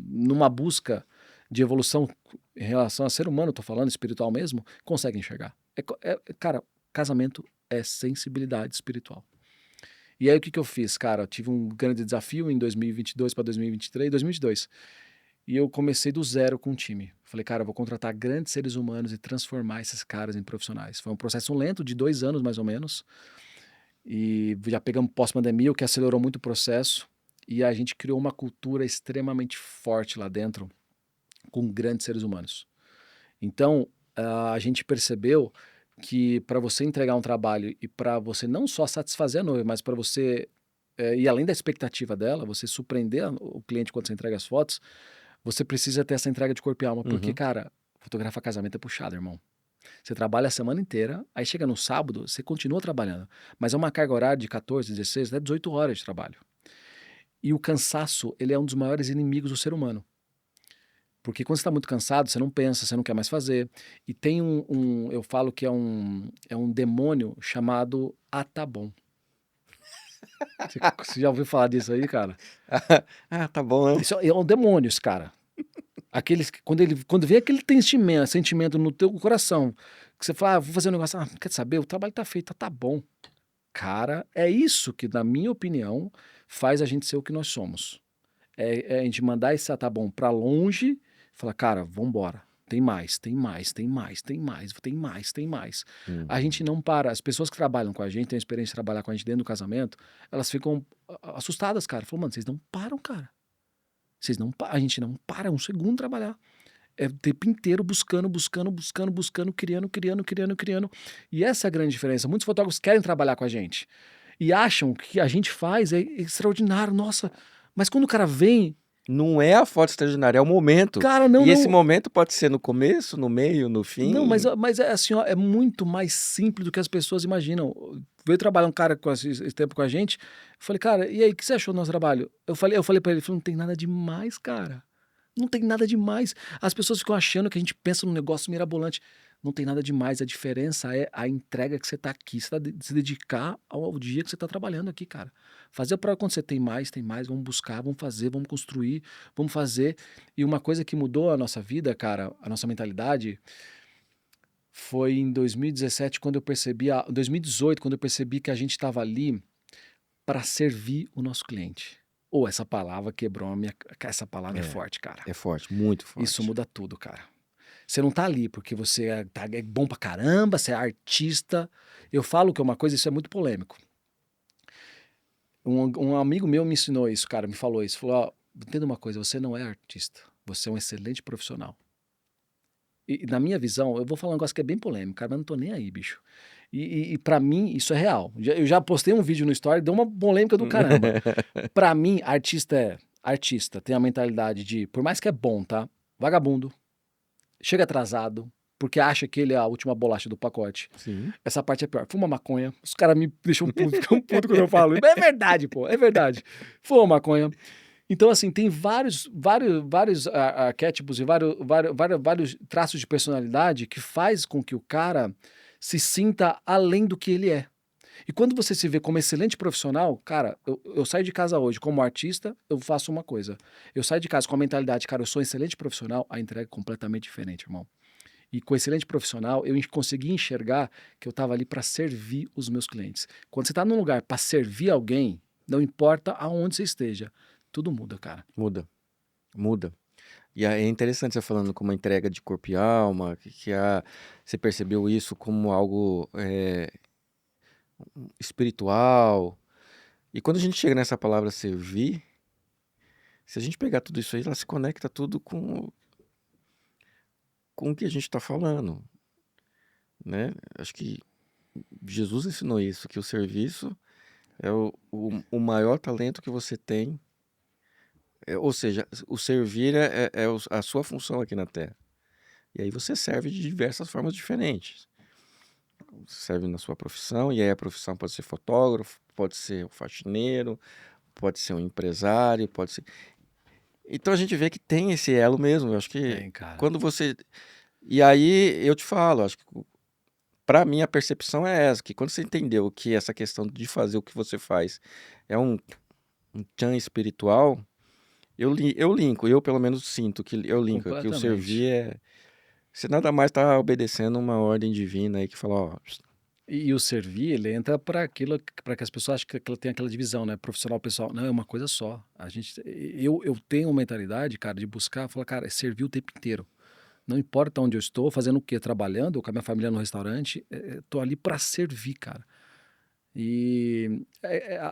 numa busca de evolução em relação a ser humano, estou falando espiritual mesmo, conseguem enxergar. Cara, casamento é sensibilidade espiritual. E aí o que que eu fiz, cara? Eu tive um grande desafio em 2022 para 2023, 2022. E eu comecei do zero com um time. Falei, cara, eu vou contratar grandes seres humanos e transformar esses caras em profissionais. Foi um processo lento, de 2 anos mais ou menos. E já pegamos pós-pandemia, o que acelerou muito o processo. E a gente criou uma cultura extremamente forte lá dentro, com grandes seres humanos. Então, a gente percebeu que para você entregar um trabalho e para você não só satisfazer a noiva, mas para você ir além da expectativa dela, você surpreender o cliente quando você entrega as fotos, você precisa ter essa entrega de corpo e alma, porque, Uhum. cara, fotografar casamento é puxado, irmão. Você trabalha a semana inteira, aí chega no sábado, você continua trabalhando, mas é uma carga horária de 14, 16, até 18 horas de trabalho. E o cansaço, ele é um dos maiores inimigos do ser humano. Porque quando você está muito cansado, você não pensa, você não quer mais fazer. E tem eu falo que é um demônio chamado tá bom. Você já ouviu falar disso aí, cara? Ah, tá bom, né? Isso é um demônio, esse cara. Aqueles que, quando vem aquele sentimento no teu coração, que você fala, vou fazer um negócio, quer saber, o trabalho tá feito, tá bom. Cara, é isso que, na minha opinião, faz a gente ser o que nós somos. É a gente mandar esse tá bom pra longe e falar, cara, vambora. Tem mais, tem mais, tem mais, tem mais, tem mais, tem mais. A Uhum. gente não para. As pessoas que trabalham com a gente, têm a experiência de trabalhar com a gente dentro do casamento, elas ficam assustadas, cara. Falam, mano, vocês não param, cara. A gente não para um segundo trabalhar. É o tempo inteiro buscando, buscando, buscando, buscando, criando, criando, criando, criando. E essa é a grande diferença. Muitos fotógrafos querem trabalhar com a gente e acham que a gente faz é extraordinário. Nossa, mas quando o cara vem, Não é a foto extraordinária, é o momento. cara, não, E esse não. momento pode ser no começo, no meio, no Não, fim. mas é assim, ó, é muito mais simples do que as pessoas imaginam. Veio trabalhar um cara com esse tempo com a gente. Eu falei, cara, e aí, o que você achou do nosso trabalho? Eu falei pra ele, não tem nada demais, cara. Não tem nada demais. As pessoas ficam achando que a gente pensa num negócio mirabolante. Não tem nada demais. A diferença é a entrega que você tá aqui. Você tá se dedicar ao dia que você tá trabalhando aqui, cara. Fazer para quando você tem mais, vamos buscar, vamos fazer, vamos construir, vamos fazer. E uma coisa que mudou a nossa vida, cara, a nossa mentalidade, foi em 2017, quando eu percebi, 2018, quando eu percebi que a gente estava ali para servir o nosso cliente. Ou essa palavra quebrou a minha. Essa palavra é É, forte, cara. é forte, muito Isso forte. muda tudo, cara. Você não tá ali porque você é bom pra caramba, você é artista. Eu falo que é uma coisa, isso é muito polêmico. Um amigo meu me ensinou isso, cara, me falou isso. Falou: ó, entenda uma coisa, você não é artista, você é um excelente profissional. E na minha visão, eu vou falar um negócio que é bem polêmico, cara, mas não tô nem aí, bicho. E para mim, isso é real. Eu já postei um vídeo no Story, deu uma polêmica do caramba. Pra mim, artista é artista, tem a mentalidade de, por mais que é bom, tá? Vagabundo, chega atrasado, porque acha que ele é a última bolacha do pacote. Sim. Essa parte é pior. Fuma maconha, os caras me deixam puto, ficam puto quando eu falo. Mas é verdade, pô, é verdade. Fuma maconha. Então, assim, tem vários arquétipos e vários traços de personalidade que faz com que o cara se sinta além do que ele é. E quando você se vê como excelente profissional, cara, eu saio de casa hoje como artista, eu faço uma coisa. Eu saio de casa com a mentalidade, cara, eu sou um excelente profissional, a entrega é completamente diferente, irmão. E com excelente profissional, eu consegui enxergar que eu estava ali para servir os meus clientes. Quando você está num lugar para servir alguém, não importa aonde você esteja, tudo muda, cara. Muda, muda. E aí é interessante você falando como uma entrega de corpo e alma, você percebeu isso como algo espiritual. E quando a gente chega nessa palavra servir, se a gente pegar tudo isso aí, ela se conecta tudo com o que a gente está falando, né? Acho que Jesus ensinou isso, que o serviço é o maior talento que você tem. Ou seja, o servir a sua função aqui na Terra. E aí você serve de diversas formas diferentes. Serve na sua profissão, e aí a profissão pode ser fotógrafo, pode ser um faxineiro, pode ser um empresário, pode ser... Então a gente vê que tem esse elo mesmo. Eu acho que Tem, cara. quando você... E aí eu te falo, acho que para mim a percepção é essa, que quando você entendeu que essa questão de fazer o que você faz é um tchan espiritual, eu linko, eu pelo menos sinto que eu linko, que o Completamente. servir você nada mais está obedecendo uma ordem divina aí que fala, ó, E o servir, ele entra para aquilo, para que as pessoas acham que ela tem aquela divisão, né? Profissional, pessoal. Não, é uma coisa só. Eu tenho uma mentalidade, cara, de buscar, falar, cara, é servir o tempo inteiro. Não importa onde eu estou, fazendo o quê? Trabalhando, ou com a minha família no restaurante, tô ali para servir, cara. E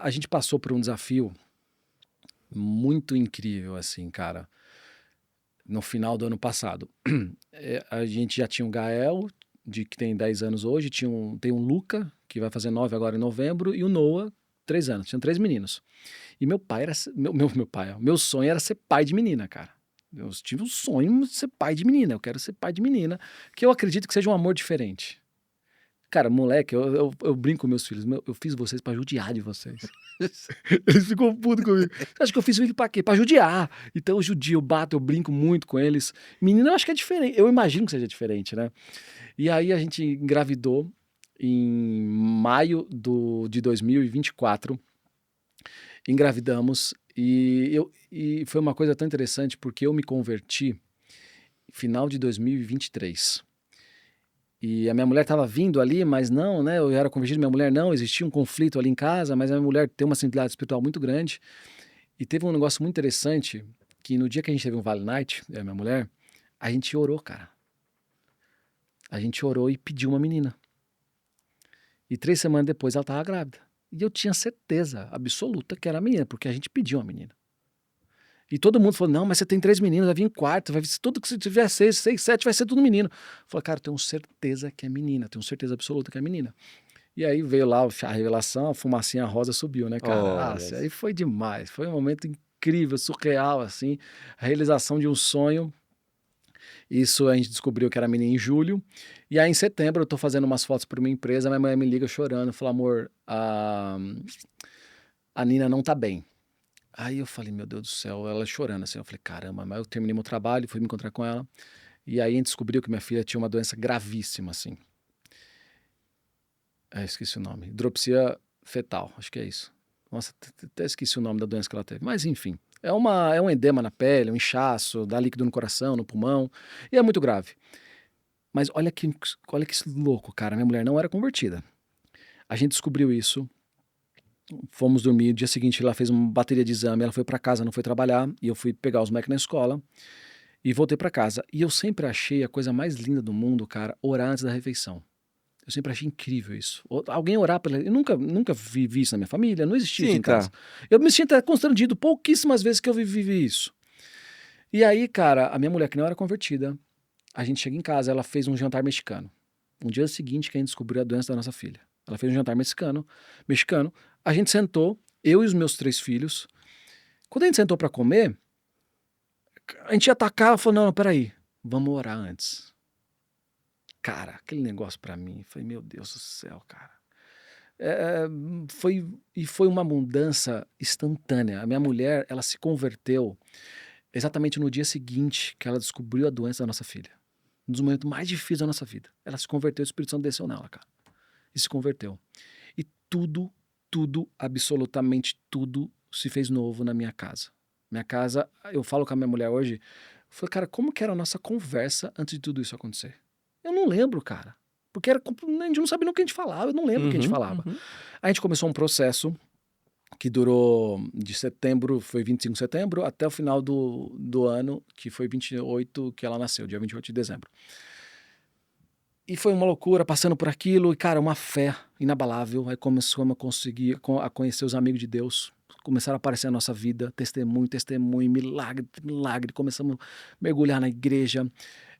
a gente passou por um desafio muito incrível, assim, cara, no final do ano passado. A gente já tinha um Gael, que tem 10 anos hoje, tem um Luca, que vai fazer 9 agora em novembro, e o Noah, 3 anos. Tinham 3 meninos. E meu pai era. Meu pai, ó, meu sonho era ser pai de menina, cara. Eu tive um sonho de ser pai de menina. Eu quero ser pai de menina, que eu acredito que seja um amor diferente. Cara, moleque, eu brinco com meus filhos. Eu fiz vocês pra judiar de vocês. Eles ficam putos comigo. Você acha que eu fiz isso pra quê? Pra judiar. Então eu judio, eu bato, eu brinco muito com eles. Menina, eu acho que é diferente. Eu imagino que seja diferente, né? E aí a gente engravidou em maio de 2024. Engravidamos. E foi uma coisa tão interessante porque eu me converti final de 2023. E a minha mulher estava vindo ali, mas não, né? Eu era convertido, minha mulher não. Existia um conflito ali em casa, mas a minha mulher tem uma sensibilidade espiritual muito grande. E teve um negócio muito interessante, que no dia que a gente teve um Vale Night, eu e a minha mulher, a gente orou, cara. A gente orou e pediu uma menina. E 3 semanas depois ela estava grávida. E eu tinha certeza absoluta que era a menina, porque a gente pediu uma menina. E todo mundo falou, não, mas você tem 3 meninos, vai vir em quarto, vai vir tudo que você tiver 6, 7, vai ser tudo menino. Eu falei, cara, eu tenho certeza que é menina, tenho certeza absoluta que é menina. E aí veio lá a revelação, a fumacinha rosa subiu, né, cara? olha, Aí foi demais, foi um momento incrível, surreal, assim, a realização de um sonho. Isso a gente descobriu que era menina em julho. E aí em setembro eu tô fazendo umas fotos para uma empresa, minha mãe me liga chorando, fala, amor, a Nina não tá bem. Aí eu falei, meu Deus do céu, ela chorando assim. Eu falei, caramba, mas eu terminei meu trabalho, fui me encontrar com ela. E aí a gente descobriu que minha filha tinha uma doença gravíssima, assim. Esqueci o nome. Hidropsia fetal, acho que é isso. Nossa, até esqueci o nome da doença que ela teve. Mas enfim, é um edema na pele, um inchaço, dá líquido no coração, no pulmão. E é muito grave. Mas olha que louco, cara. Minha mulher não era convertida. A gente descobriu isso. Fomos dormir, no dia seguinte ela fez uma bateria de exame, ela foi para casa, não foi trabalhar, e eu fui pegar os moleques na escola e voltei para casa. E eu sempre achei a coisa mais linda do mundo, cara, orar antes da refeição. Eu sempre achei incrível isso. Alguém orar pela... Eu nunca vivi isso na minha família, não existia isso sim, em casa. tá. Eu me sinto até constrangido pouquíssimas vezes que eu vivi isso. E aí, cara, a minha mulher, que não era convertida, a gente chega em casa, ela fez um jantar mexicano. Um dia seguinte que a gente descobriu a doença da nossa filha. Ela fez um jantar mexicano. A gente sentou, eu e os meus 3 filhos. Quando a gente sentou para comer, a gente ia atacar, ela falou, não, peraí, vamos orar antes. Cara, aquele negócio para mim, foi, meu Deus do céu, cara. Foi uma mudança instantânea. A minha mulher, ela se converteu exatamente no dia seguinte que ela descobriu a doença da nossa filha. Um dos momentos mais difíceis da nossa vida. Ela se converteu, o Espírito Santo desceu nela, cara. E se converteu. E tudo, absolutamente tudo se fez novo na minha casa. Minha casa, eu falo com a minia mulher hoje, eu falei, cara, como que era a nossa conversa antes de tudo isso acontecer? Eu não lembro, cara. Porque a gente não sabia nem o que a gente falava, eu não lembro o que a gente falava. A gente começou um processo que durou de setembro, foi 25 de setembro, até o final do ano, que foi 28, que ela nasceu, dia 28 de dezembro. E foi uma loucura, passando por aquilo, e cara, uma fé inabalável. Aí começamos a conhecer os amigos de Deus, começaram a aparecer na nossa vida, testemunho, milagre, milagre. Começamos a mergulhar na igreja.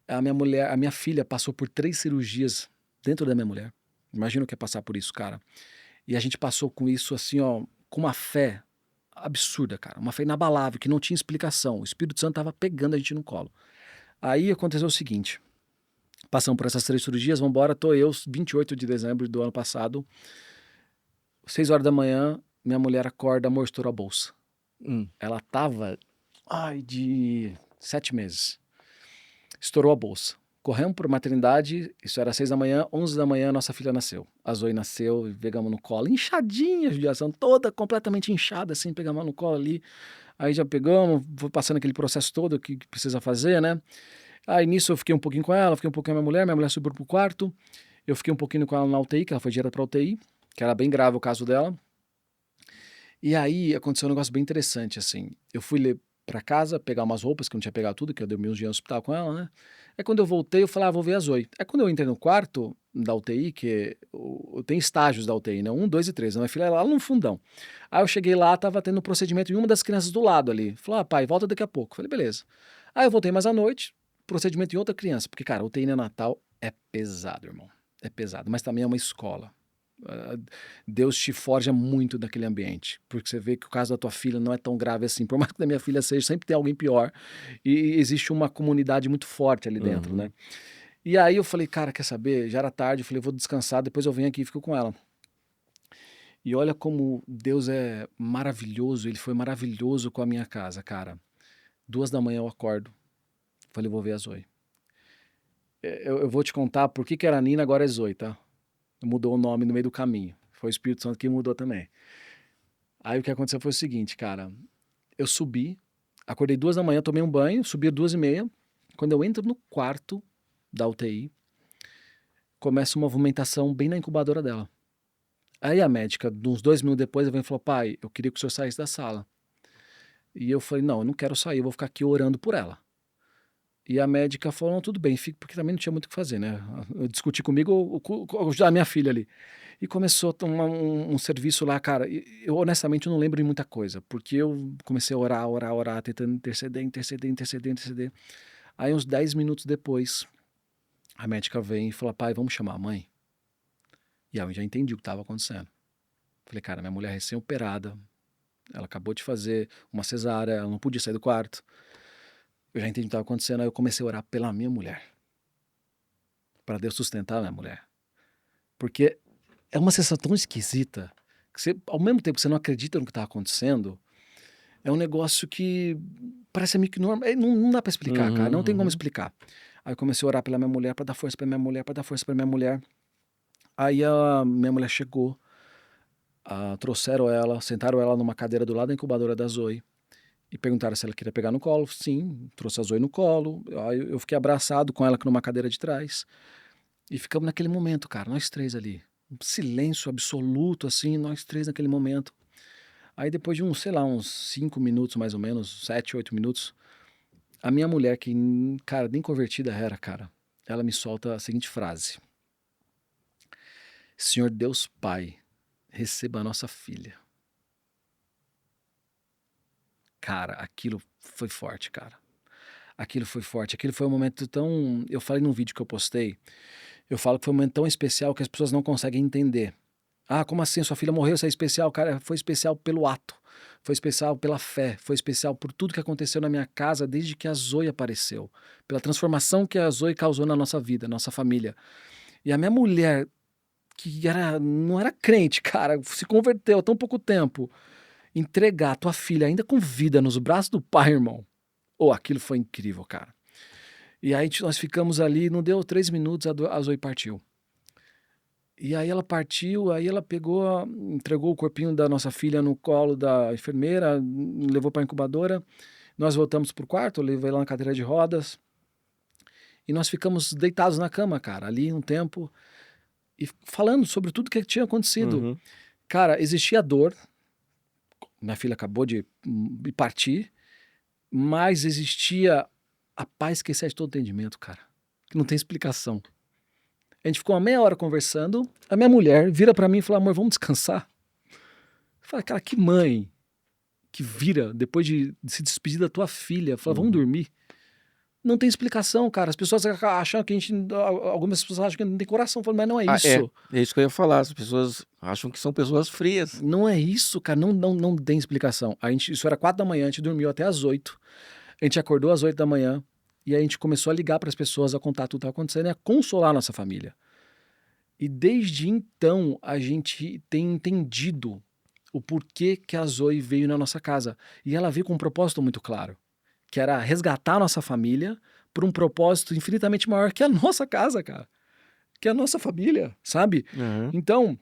A minha filha passou por 3 cirurgias dentro da minha mulher. Imagina o que é passar por isso, cara. E a gente passou com isso assim, ó, com uma fé absurda, cara. Uma fé inabalável, que não tinha explicação. O Espírito Santo tava pegando a gente no colo. Aí aconteceu o seguinte. Passamos por essas 3 cirurgias, vamos embora. Tô eu, 28 de dezembro do ano passado, 6 horas da manhã, minha mulher acorda, amor, estourou a bolsa. Ela tava, de 7 meses. Estourou a bolsa. Corremos para maternidade, isso era 6 da manhã, 11 da manhã nossa filha nasceu. A Zoe nasceu, pegamos no colo, inchadinha, a judiação toda completamente inchada, assim, pegamos no colo ali. Aí já pegamos, foi passando aquele processo todo que precisa fazer, né? Aí nisso eu fiquei um pouquinho com ela, fiquei um pouquinho com a minha mulher subiu pro quarto, eu fiquei um pouquinho com ela na UTI, que ela foi direto pra UTI, que era bem grave o caso dela. E aí aconteceu um negócio bem interessante, assim, eu fui pra casa pegar umas roupas, que eu não tinha pegado tudo, que eu dei uns dias no hospital com ela, né? Aí quando eu voltei, eu falei, vou ver a Zoe. Aí quando eu entrei no quarto da UTI, que tem estágios da UTI, né? 1, 2 e 3, a minha filha era lá no fundão. Aí eu cheguei lá, tava tendo um procedimento em uma das crianças do lado ali. Falou, pai, volta daqui a pouco. Falei, beleza. Aí eu voltei mais à noite, procedimento em outra criança, porque, cara, UTI neonatal é pesado, irmão. É pesado, mas também é uma escola. Deus te forja muito naquele ambiente, porque você vê que o caso da tua filha não é tão grave assim, por mais que da minha filha seja, sempre tem alguém pior, e existe uma comunidade muito forte ali dentro, né? E aí eu falei, cara, quer saber? Já era tarde, eu falei, vou descansar, depois eu venho aqui e fico com ela. E olha como Deus é maravilhoso, ele foi maravilhoso com a minha casa, cara. 2 da manhã eu acordo, falei, vou ver a Zoe. Eu vou te contar por que era Nina, agora é Zoe, tá? Mudou o nome no meio do caminho. Foi o Espírito Santo que mudou também. Aí o que aconteceu foi o seguinte, cara. Eu subi, acordei 2 da manhã, tomei um banho, subi às 2h30. Quando eu entro no quarto da UTI, começa uma movimentação bem na incubadora dela. Aí a médica, uns 2 minutos depois, ela vem e falou, pai, eu queria que o senhor saísse da sala. E eu falei, não, eu não quero sair, eu vou ficar aqui orando por ela. E a médica falou, não, tudo bem, fica, porque também não tinha muito o que fazer, né? Eu discuti comigo, a minha filha ali. E começou a tomar um serviço lá, cara. Eu honestamente não lembro de muita coisa, porque eu comecei a orar, tentando interceder. Aí uns 10 minutos depois, a médica vem e fala, pai, vamos chamar a mãe? E aí eu já entendi o que estava acontecendo. Falei, cara, minha mulher é recém-operada, ela acabou de fazer uma cesárea, ela não podia sair do quarto. Eu já entendi o que estava acontecendo, aí eu comecei a orar pela minha mulher. Para Deus sustentar a minha mulher. Porque é uma sensação tão esquisita, que você, ao mesmo tempo que você não acredita no que está acontecendo, é um negócio que parece meio que normal. Não dá para explicar, cara, não tem como explicar. Aí eu comecei a orar pela minha mulher, para dar força para minha mulher, para dar força para minha mulher. Aí a minha mulher chegou, trouxeram ela, sentaram ela numa cadeira do lado da incubadora da Zoe. E perguntaram se ela queria pegar no colo. Sim, trouxe a Zoe no colo. Aí eu fiquei abraçado com ela numa cadeira de trás. E ficamos naquele momento, cara, nós 3 ali. Um silêncio absoluto, assim, nós 3 naquele momento. Aí depois de uns 5 minutos mais ou menos, 7, 8 minutos, a minha mulher, que, cara, nem convertida era, cara, ela me solta a seguinte frase. Senhor Deus Pai, receba a nossa filha. Cara, aquilo foi forte, cara. Aquilo foi forte. Aquilo foi um momento tão... Eu falei num vídeo que eu postei, eu falo que foi um momento tão especial que as pessoas não conseguem entender. Ah, como assim? Sua filha morreu, isso é especial? Cara, foi especial pelo ato. Foi especial pela fé. Foi especial por tudo que aconteceu na minha casa desde que a Zoe apareceu. Pela transformação que a Zoe causou na nossa vida, na nossa família. E a minha mulher, que não era crente, cara, se converteu há tão pouco tempo. Entregar a tua filha ainda com vida nos braços do pai, irmão. Aquilo foi incrível, cara. E aí nós ficamos ali, não deu 3 minutos, a Zoe partiu. E aí ela partiu, aí ela pegou, entregou o corpinho da nossa filha no colo da enfermeira, levou para a incubadora. Nós voltamos pro quarto, eu levei ela na cadeira de rodas. E nós ficamos deitados na cama, cara, ali um tempo, e falando sobre tudo que tinha acontecido. Uhum. Cara, existia dor, minha filha acabou de partir, mas existia a paz que excede todo entendimento, cara, que não tem explicação. A gente ficou uma meia hora conversando, a minha mulher vira pra mim e fala, amor, vamos descansar? Eu falo, cara, que mãe que vira depois de se despedir da tua filha, fala, vamos dormir? Não tem explicação, cara. As pessoas acham que algumas pessoas acham que não tem coração. Eu falo, mas não é isso. É isso que eu ia falar. As pessoas acham que são pessoas frias. Não é isso, cara. Não tem explicação. Isso era 4 da manhã, a gente dormiu até às 8. A gente acordou às 8 da manhã e a gente começou a ligar para as pessoas, a contar tudo que estava acontecendo e a consolar a nossa família. E desde então a gente tem entendido o porquê que a Zoe veio na nossa casa. E ela veio com um propósito muito claro, que era resgatar a nossa família por um propósito infinitamente maior que a nossa casa, cara. Que a nossa família, sabe? Uhum. Então,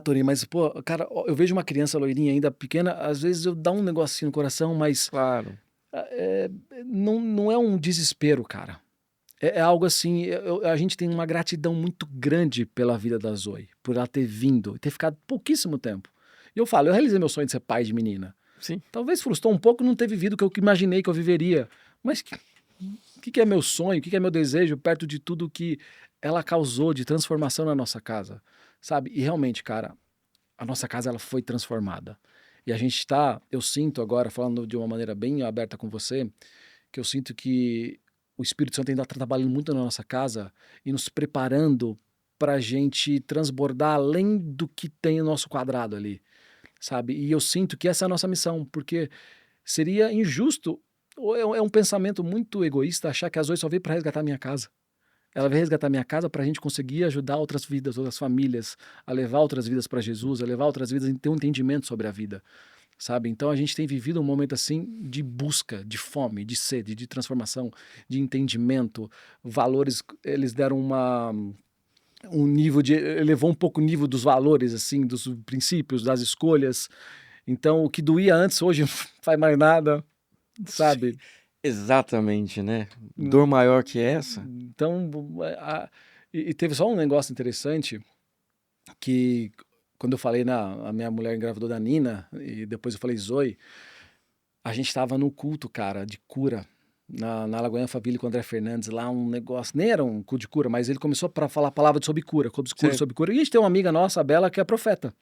Tori, mas, pô, cara, eu vejo uma criança loirinha ainda pequena, às vezes eu dá um negocinho no coração, mas Claro. não é um desespero, cara. É algo assim, a gente tem uma gratidão muito grande pela vida da Zoe, por ela ter vindo, ter ficado pouquíssimo tempo. E eu falo, eu realizei meu sonho de ser pai de menina. Sim. Talvez frustrou um pouco não ter vivido o que eu imaginei que eu viveria. Mas o que é meu sonho? O que é meu desejo perto de tudo que ela causou de transformação na nossa casa? Sabe? E realmente, cara, a nossa casa ela foi transformada. E a gente está, eu sinto agora, falando de uma maneira bem aberta com você, que eu sinto que o Espírito Santo ainda está trabalhando muito na nossa casa e nos preparando para a gente transbordar além do que tem no nosso quadrado ali. Sabe? E eu sinto que essa é a nossa missão, porque seria injusto, ou é um pensamento muito egoísta achar que a Zoe só veio para resgatar a minha casa. Ela veio resgatar a minha casa para a gente conseguir ajudar outras vidas, outras famílias, a levar outras vidas para Jesus, a levar outras vidas a ter um entendimento sobre a vida, sabe? Então a gente tem vivido um momento assim de busca, de fome, de sede, de transformação, de entendimento. Valores, eles deram um nível de, elevou um pouco o nível dos valores, assim, dos princípios, das escolhas. Então, o que doía antes, hoje não faz mais nada, sabe? Exatamente, né? Dor maior que essa. Então, e teve só um negócio interessante, que quando eu falei, a minha mulher engravidou da Nina, e depois eu falei Zoe, a gente estava no culto, cara, de cura, na Lagoinha Faville com o André Fernandes, lá um negócio, nem era um culto de cura, mas ele começou para falar a palavra sobre cura, Sim. sobre cura, e a gente tem uma amiga nossa, a Bela, que é profeta.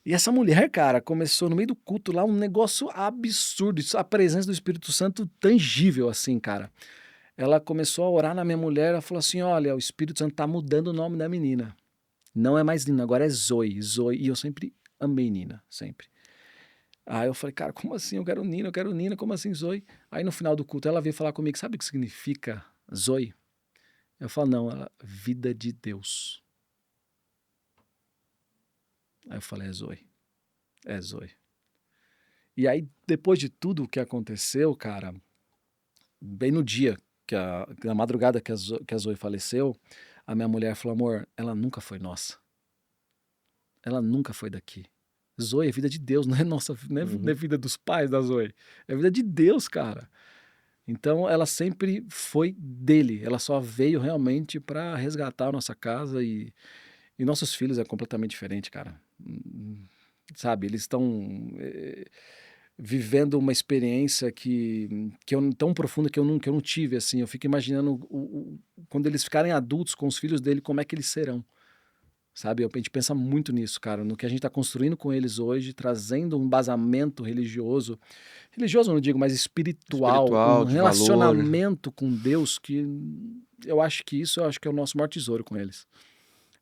E essa mulher, cara, começou no meio do culto lá um negócio absurdo, a presença do Espírito Santo tangível, assim, cara. Ela começou a orar na minha mulher, ela falou assim, olha, o Espírito Santo tá mudando o nome da menina. Não é mais Nina, agora é Zoe, e eu sempre amei Nina, sempre. Aí eu falei, cara, como assim? Eu quero Nina, como assim Zoe? Aí no final do culto ela veio falar comigo, sabe o que significa Zoe? Eu falo, não, vida de Deus. Aí eu falei, é Zoe. E aí, depois de tudo o que aconteceu, cara, bem no dia, na madrugada que a Zoe faleceu, a minha mulher falou, amor, ela nunca foi nossa. Ela nunca foi daqui. Zoe é vida de Deus, não é nossa, não é vida dos pais da Zoe. É vida de Deus, cara. Então ela sempre foi dele. Ela só veio realmente para resgatar a nossa casa e nossos filhos é completamente diferente, cara. Sabe, eles estão vivendo uma experiência tão profunda que eu não tive, assim. Eu fico imaginando quando eles ficarem adultos com os filhos dele, como é que eles serão. Sabe, a gente pensa muito nisso, cara, no que a gente está construindo com eles hoje, trazendo um embasamento religioso eu não digo, mas espiritual, um De valor. relacionamento com Deus que eu acho que é o nosso maior tesouro com eles.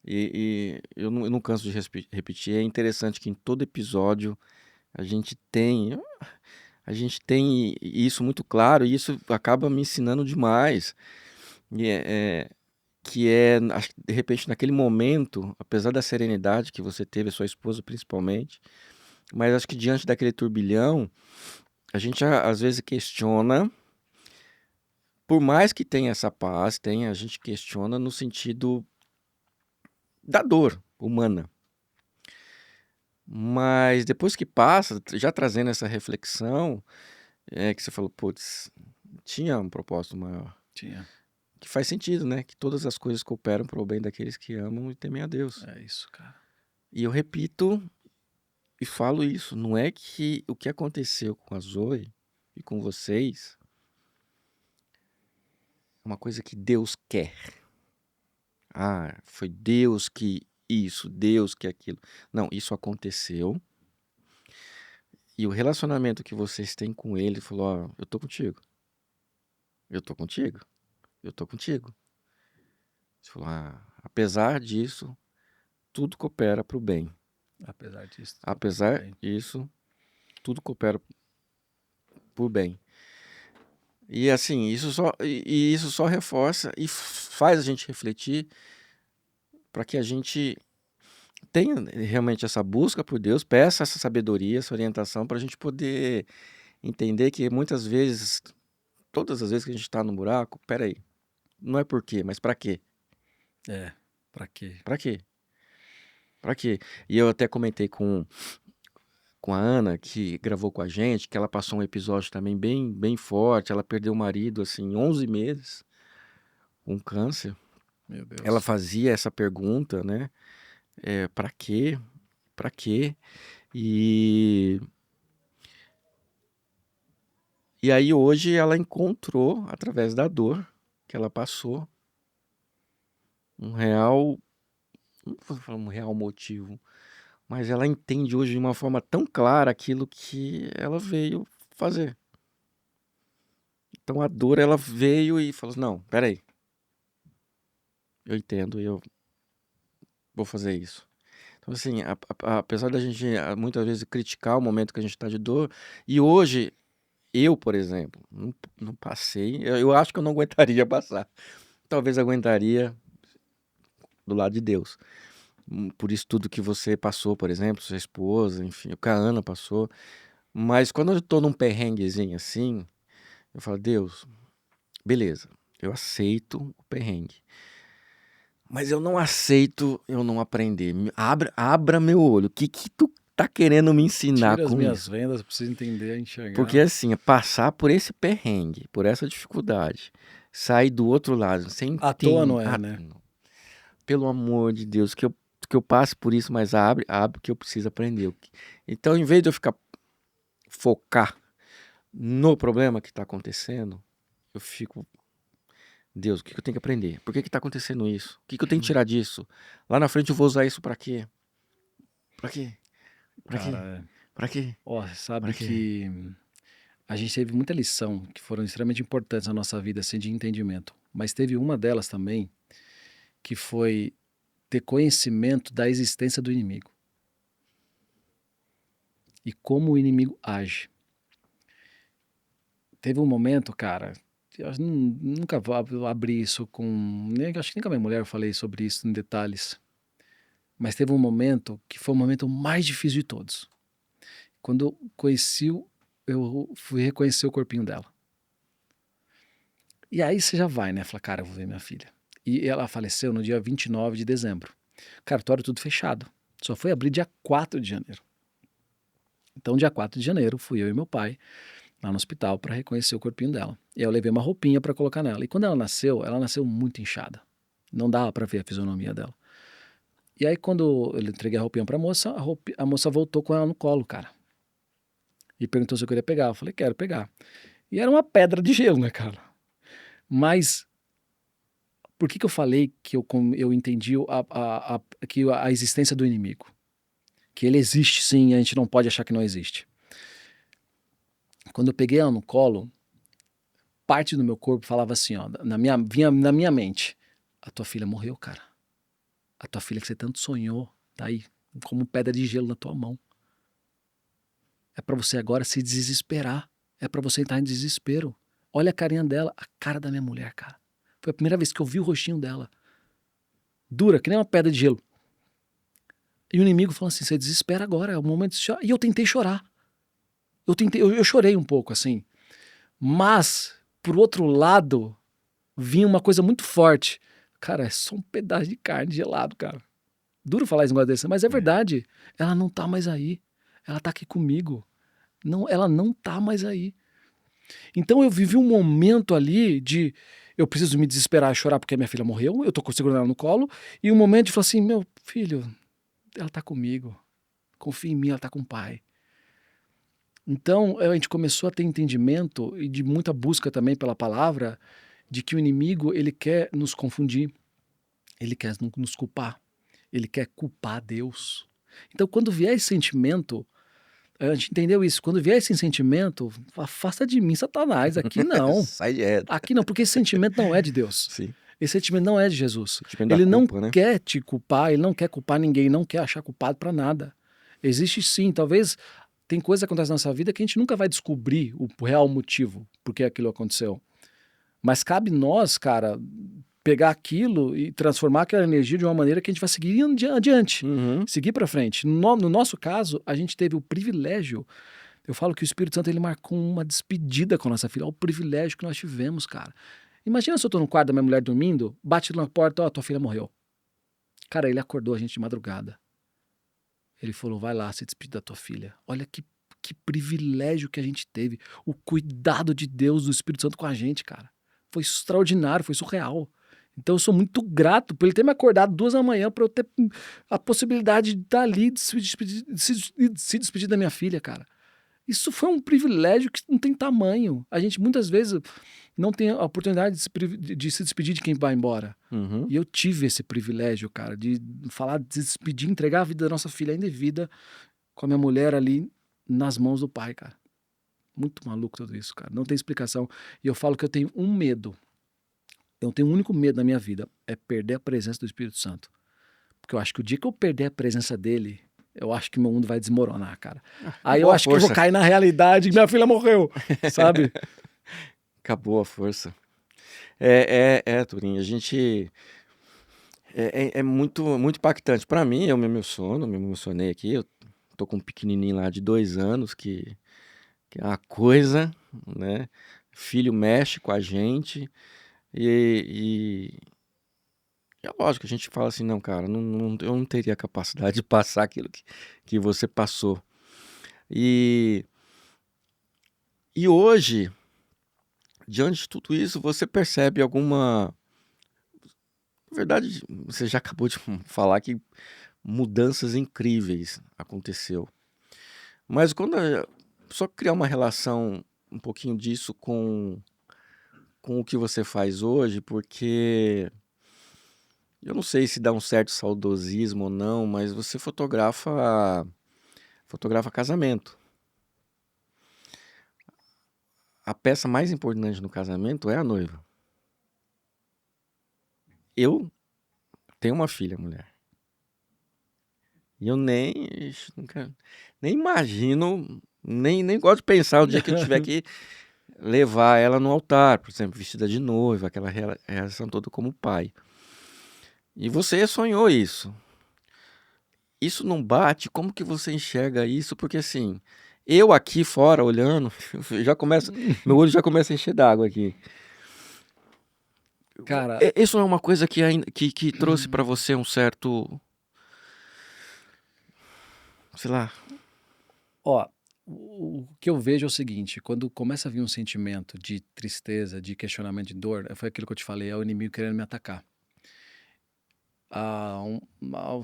E eu não canso de repetir, é interessante que em todo episódio a gente tem isso muito claro e isso acaba me ensinando demais. E acho que de repente naquele momento, apesar da serenidade que você teve, a sua esposa principalmente, mas acho que diante daquele turbilhão, a gente às vezes questiona, por mais que tenha essa paz, a gente questiona no sentido da dor humana. Mas depois que passa, já trazendo essa reflexão, que você falou, putz, tinha um propósito maior. Tinha. que faz sentido, né? Que todas as coisas cooperam para o bem daqueles que amam e temem a Deus. É isso, cara. E eu repito e falo isso, não é que o que aconteceu com a Zoe e com vocês é uma coisa que Deus quer. Ah, foi Deus que isso, Deus que aquilo. Não, isso aconteceu. E o relacionamento que vocês têm com ele falou, ó, eu tô contigo. Eu tô contigo. Eu tô contigo. Você falou, apesar disso, tudo coopera para o bem. Apesar disso. Apesar bem. disso, tudo coopera por bem. E assim, isso só reforça e faz a gente refletir para que a gente tenha realmente essa busca por Deus, peça essa sabedoria, essa orientação para a gente poder entender que muitas vezes, todas as vezes que a gente está no buraco, peraí, não é por quê, mas para quê? Pra quê? Para quê? Para quê? E eu até comentei com a Ana, que gravou com a gente, que ela passou um episódio também bem, bem forte. Ela perdeu o marido, assim, em 11 meses, com câncer. Meu Deus. Ela fazia essa pergunta, né? Para quê? Para quê? E aí hoje ela encontrou, através da dor que ela passou, um real, não vou falar um real motivo, mas ela entende hoje de uma forma tão clara aquilo que ela veio fazer. Então a dor, ela veio e falou, não, peraí, eu entendo e eu vou fazer isso. Então assim, apesar da gente muitas vezes criticar o momento que a gente está de dor, e hoje, eu, por exemplo, não passei, eu acho que eu não aguentaria passar. Talvez aguentaria do lado de Deus. Por isso tudo que você passou, por exemplo, sua esposa, enfim, o que a Ana passou. Mas quando eu tô num perrenguezinho assim, eu falo, Deus, beleza, eu aceito o perrengue. Mas eu não aceito eu não aprender. Abra meu olho. O que tu tá querendo me ensinar Tira as com minhas isso? vendas, eu preciso entender, enxergar. Porque assim, passar por esse perrengue, por essa dificuldade, sair do outro lado, sem À toa não é, né? não. Pelo amor de Deus, que eu passe por isso, mas abre que eu preciso aprender. Então, em vez de eu focar no problema que está acontecendo, eu fico, Deus, o que eu tenho que aprender? Por que está acontecendo isso? O que eu tenho que tirar disso? Lá na frente eu vou usar isso para quê? Para quê? Para quê? Cara, Para quê? ó, sabe Pra quê? que a gente teve muita lição que foram extremamente importantes na nossa vida, assim, de entendimento. Mas teve uma delas também que foi ter conhecimento da existência do inimigo e como o inimigo age. Teve um momento, cara, eu nunca vou abrir isso com. Acho que nem com a minha mulher eu falei sobre isso em detalhes. Mas teve um momento que foi o momento mais difícil de todos. Quando eu fui reconhecer o corpinho dela. E aí você já vai, né? Fala, cara, eu vou ver minha filha. E ela faleceu no dia 29 de dezembro. Cartório tudo fechado. Só foi abrir dia 4 de janeiro. Então, dia 4 de janeiro, fui eu e meu pai lá no hospital para reconhecer o corpinho dela. E aí eu levei uma roupinha para colocar nela. E quando ela nasceu muito inchada. Não dava para ver a fisionomia dela. E aí quando eu entreguei a roupinha para a moça voltou com ela no colo, cara. E perguntou se eu queria pegar. Eu falei, quero pegar. E era uma pedra de gelo, né, cara? Mas por que eu falei que eu entendi que a existência do inimigo? Que ele existe sim, a gente não pode achar que não existe. Quando eu peguei ela no colo, parte do meu corpo falava assim, ó, vinha na minha mente, a tua filha morreu, cara. A tua filha que você tanto sonhou, tá aí, como pedra de gelo na tua mão. É pra você agora se desesperar. É pra você entrar em desespero. Olha a carinha dela, a cara da minha mulher, cara. Foi a primeira vez que eu vi o rostinho dela. Dura, que nem uma pedra de gelo. E o inimigo falou assim, você desespera agora, é o momento de chorar. E eu tentei chorar. Eu chorei um pouco, assim. Mas, por outro lado, vinha uma coisa muito forte. Cara, é só um pedaço de carne gelado, cara. Duro falar esse negócio desse, mas é verdade. Ela não tá mais aí. Ela tá aqui comigo. Não, ela não tá mais aí. Então eu vivi um momento ali de... eu preciso me desesperar e chorar porque a minha filha morreu, eu tô segurando ela no colo, e um momento de falar assim, meu filho, ela tá comigo, confia em mim, ela tá com o pai. Então, a gente começou a ter entendimento e de muita busca também pela palavra, de que o inimigo, ele quer nos confundir, ele quer nos culpar, ele quer culpar Deus. Então, quando vier esse sentimento, a gente entendeu isso, quando vier esse sentimento, afasta de mim, Satanás, aqui não. Sai de reta. Aqui não, porque esse sentimento não é de Deus. Sim. Esse sentimento não é de Jesus. Sentimento da Ele não culpa, né? quer te culpar, ele não quer culpar ninguém, não quer achar culpado pra nada. Existe sim, talvez tem coisa que acontece na nossa vida que a gente nunca vai descobrir o real motivo por que aquilo aconteceu. Mas cabe nós, cara, pegar aquilo e transformar aquela energia de uma maneira que a gente vai seguir adiante, Uhum. seguir pra frente. No nosso caso, a gente teve o privilégio, eu falo que o Espírito Santo ele marcou uma despedida com a nossa filha, olha o privilégio que nós tivemos, cara. Imagina se eu tô no quarto da minha mulher dormindo, bate na porta, ó, tua filha morreu. Cara, ele acordou a gente de madrugada. Ele falou, vai lá se despedir da tua filha. Olha que privilégio que a gente teve. O cuidado de Deus, do Espírito Santo com a gente, cara. Foi extraordinário, foi surreal. Então eu sou muito grato por ele ter me acordado 2 da manhã para eu ter a possibilidade de estar ali, de se despedir da minha filha, cara. Isso foi um privilégio que não tem tamanho. A gente muitas vezes não tem a oportunidade de se despedir de quem vai embora. Uhum. E eu tive esse privilégio, cara, de falar, de se despedir, entregar a vida da nossa filha ainda em vida com a minha mulher ali nas mãos do pai, cara. Muito maluco tudo isso, cara. Não tem explicação. E eu falo que eu tenho um medo. Eu tenho um único medo na minha vida, é perder a presença do Espírito Santo. Porque eu acho que o dia que eu perder a presença dele, eu acho que meu mundo vai desmoronar, cara. Aí eu Boa acho que eu vou força. cair na realidade que minha filha morreu, sabe? Acabou a força. Turinho, a gente... É muito, muito impactante. Pra mim, eu me emocionei aqui. Eu tô com um pequenininho lá de 2 anos, que é uma coisa, né? Filho mexe com a gente. E é lógico, a gente fala assim, não, cara, eu não teria capacidade de passar aquilo que você passou. E hoje, diante de tudo isso, você percebe alguma... Na verdade, você já acabou de falar que mudanças incríveis aconteceu. Mas só criar uma relação um pouquinho disso com o que você faz hoje, porque eu não sei se dá um certo saudosismo ou não, mas você fotografa casamento. A peça mais importante no casamento é a noiva. Eu tenho uma filha, mulher. E eu nunca, nem imagino, nem gosto de pensar o dia que eu tiver que levar ela no altar, por exemplo, vestida de noiva, aquela reação toda como pai. E você sonhou isso. Isso não bate? Como que você enxerga isso? Porque assim, eu aqui fora olhando, meu olho já começa a encher d'água aqui. Cara, Isso não é uma coisa que trouxe pra você um certo, sei lá. ó, o que eu vejo é o seguinte, quando começa a vir um sentimento de tristeza, de questionamento, de dor, foi aquilo que eu te falei, é o inimigo querendo me atacar.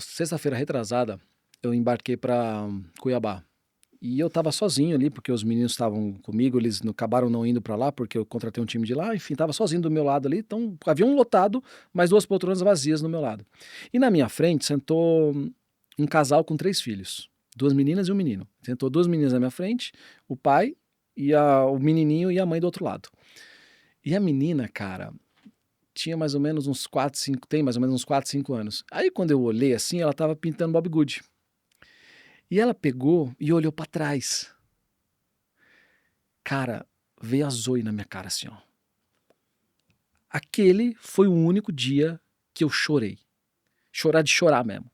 Sexta-feira retrasada, eu embarquei para Cuiabá. E eu tava sozinho ali, porque os meninos estavam comigo, eles acabaram não indo para lá, porque eu contratei um time de lá, enfim, tava sozinho do meu lado ali, então avião lotado, mas 2 poltronas vazias no meu lado. E na minha frente sentou um casal com 3 filhos, 2 meninas e um menino. Sentou 2 meninas na minha frente, o pai e o menininho e a mãe do outro lado. E a menina, cara, tinha mais ou menos uns 4, 5, tem mais ou menos uns 4, 5 anos. Aí quando eu olhei assim, ela tava pintando Bob Good. E ela pegou e olhou pra trás. Cara, veio a Zoe na minha cara assim, ó. Aquele foi o único dia que eu chorei. Chorar de chorar mesmo.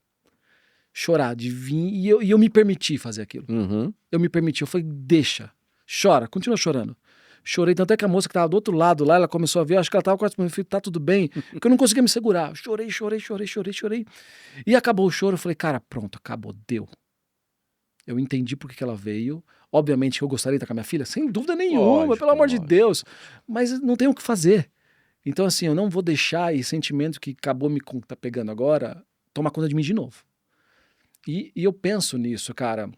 Chorar de vir. E eu me permiti fazer aquilo. Uhum. Eu me permiti. Eu falei, deixa. Chora, continua chorando. Chorei, tanto é que a moça que tava do outro lado lá, ela começou a ver, acho que ela tava quase pro meu filho, tá tudo bem, porque eu não conseguia me segurar. Chorei. E acabou o choro, eu falei, cara, pronto, acabou, deu. Eu entendi por que ela veio. Obviamente que eu gostaria de estar com a minha filha, sem dúvida nenhuma, Lógico, pelo amor de lógico. Deus. Mas não tem o que fazer. Então, assim, eu não vou deixar esse sentimento que acabou tá pegando agora tomar conta de mim de novo. E eu penso nisso, cara,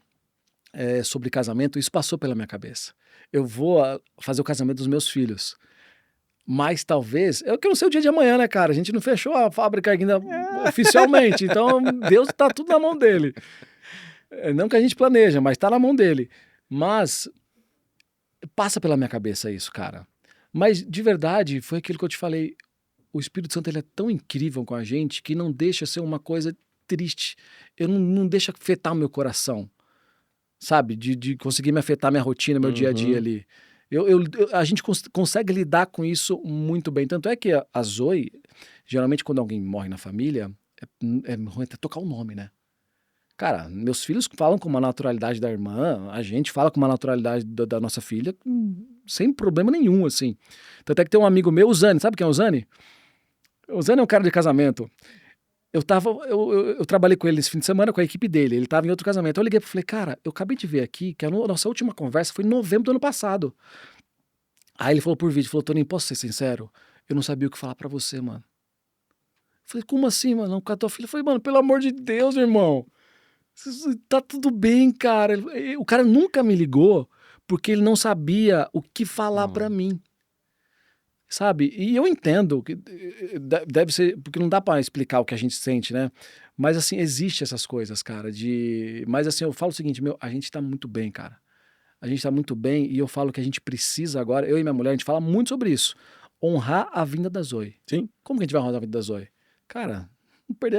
sobre casamento, isso passou pela minha cabeça. Eu vou fazer o casamento dos meus filhos. Mas talvez, que eu não sei o dia de amanhã, né, cara? A gente não fechou a fábrica ainda oficialmente, então Deus tá tudo na mão dele. Não que a gente planeja, mas tá na mão dele. Mas passa pela minha cabeça isso, cara. Mas de verdade, foi aquilo que eu te falei. O Espírito Santo ele é tão incrível com a gente que não deixa ser uma coisa triste. Eu não deixa afetar o meu coração, sabe? De conseguir me afetar minha rotina, meu dia a dia Uhum. ali. A gente consegue lidar com isso muito bem. Tanto é que a Zoe, geralmente quando alguém morre na família, é ruim até tocar o nome, né? Cara, meus filhos falam com uma naturalidade da irmã, a gente fala com uma naturalidade da nossa filha, sem problema nenhum, assim. Tanto é que tem um amigo meu, o Zani, sabe quem é o Zani? O Zani é um cara de casamento. Eu trabalhei com ele esse fim de semana, com a equipe dele, ele tava em outro casamento. Eu liguei e falei, cara, eu acabei de ver aqui que a nossa última conversa foi em novembro do ano passado. Aí ele falou por vídeo, falou, Toninho, posso ser sincero? Eu não sabia o que falar pra você, mano. Eu falei, como assim, mano? Com a tua filha? Eu falei, mano, pelo amor de Deus, irmão. Tá tudo bem, cara. O cara nunca me ligou porque ele não sabia o que falar pra mim. Sabe? E eu entendo que deve ser, porque não dá pra explicar o que a gente sente, né? Mas assim, existe essas coisas, cara, mas assim, eu falo o seguinte, a gente tá muito bem, cara. A gente tá muito bem e eu falo que a gente precisa agora, eu e minha mulher, a gente fala muito sobre isso. Honrar a vinda da Zoe. Sim. Como que a gente vai honrar a vinda da Zoe? Cara,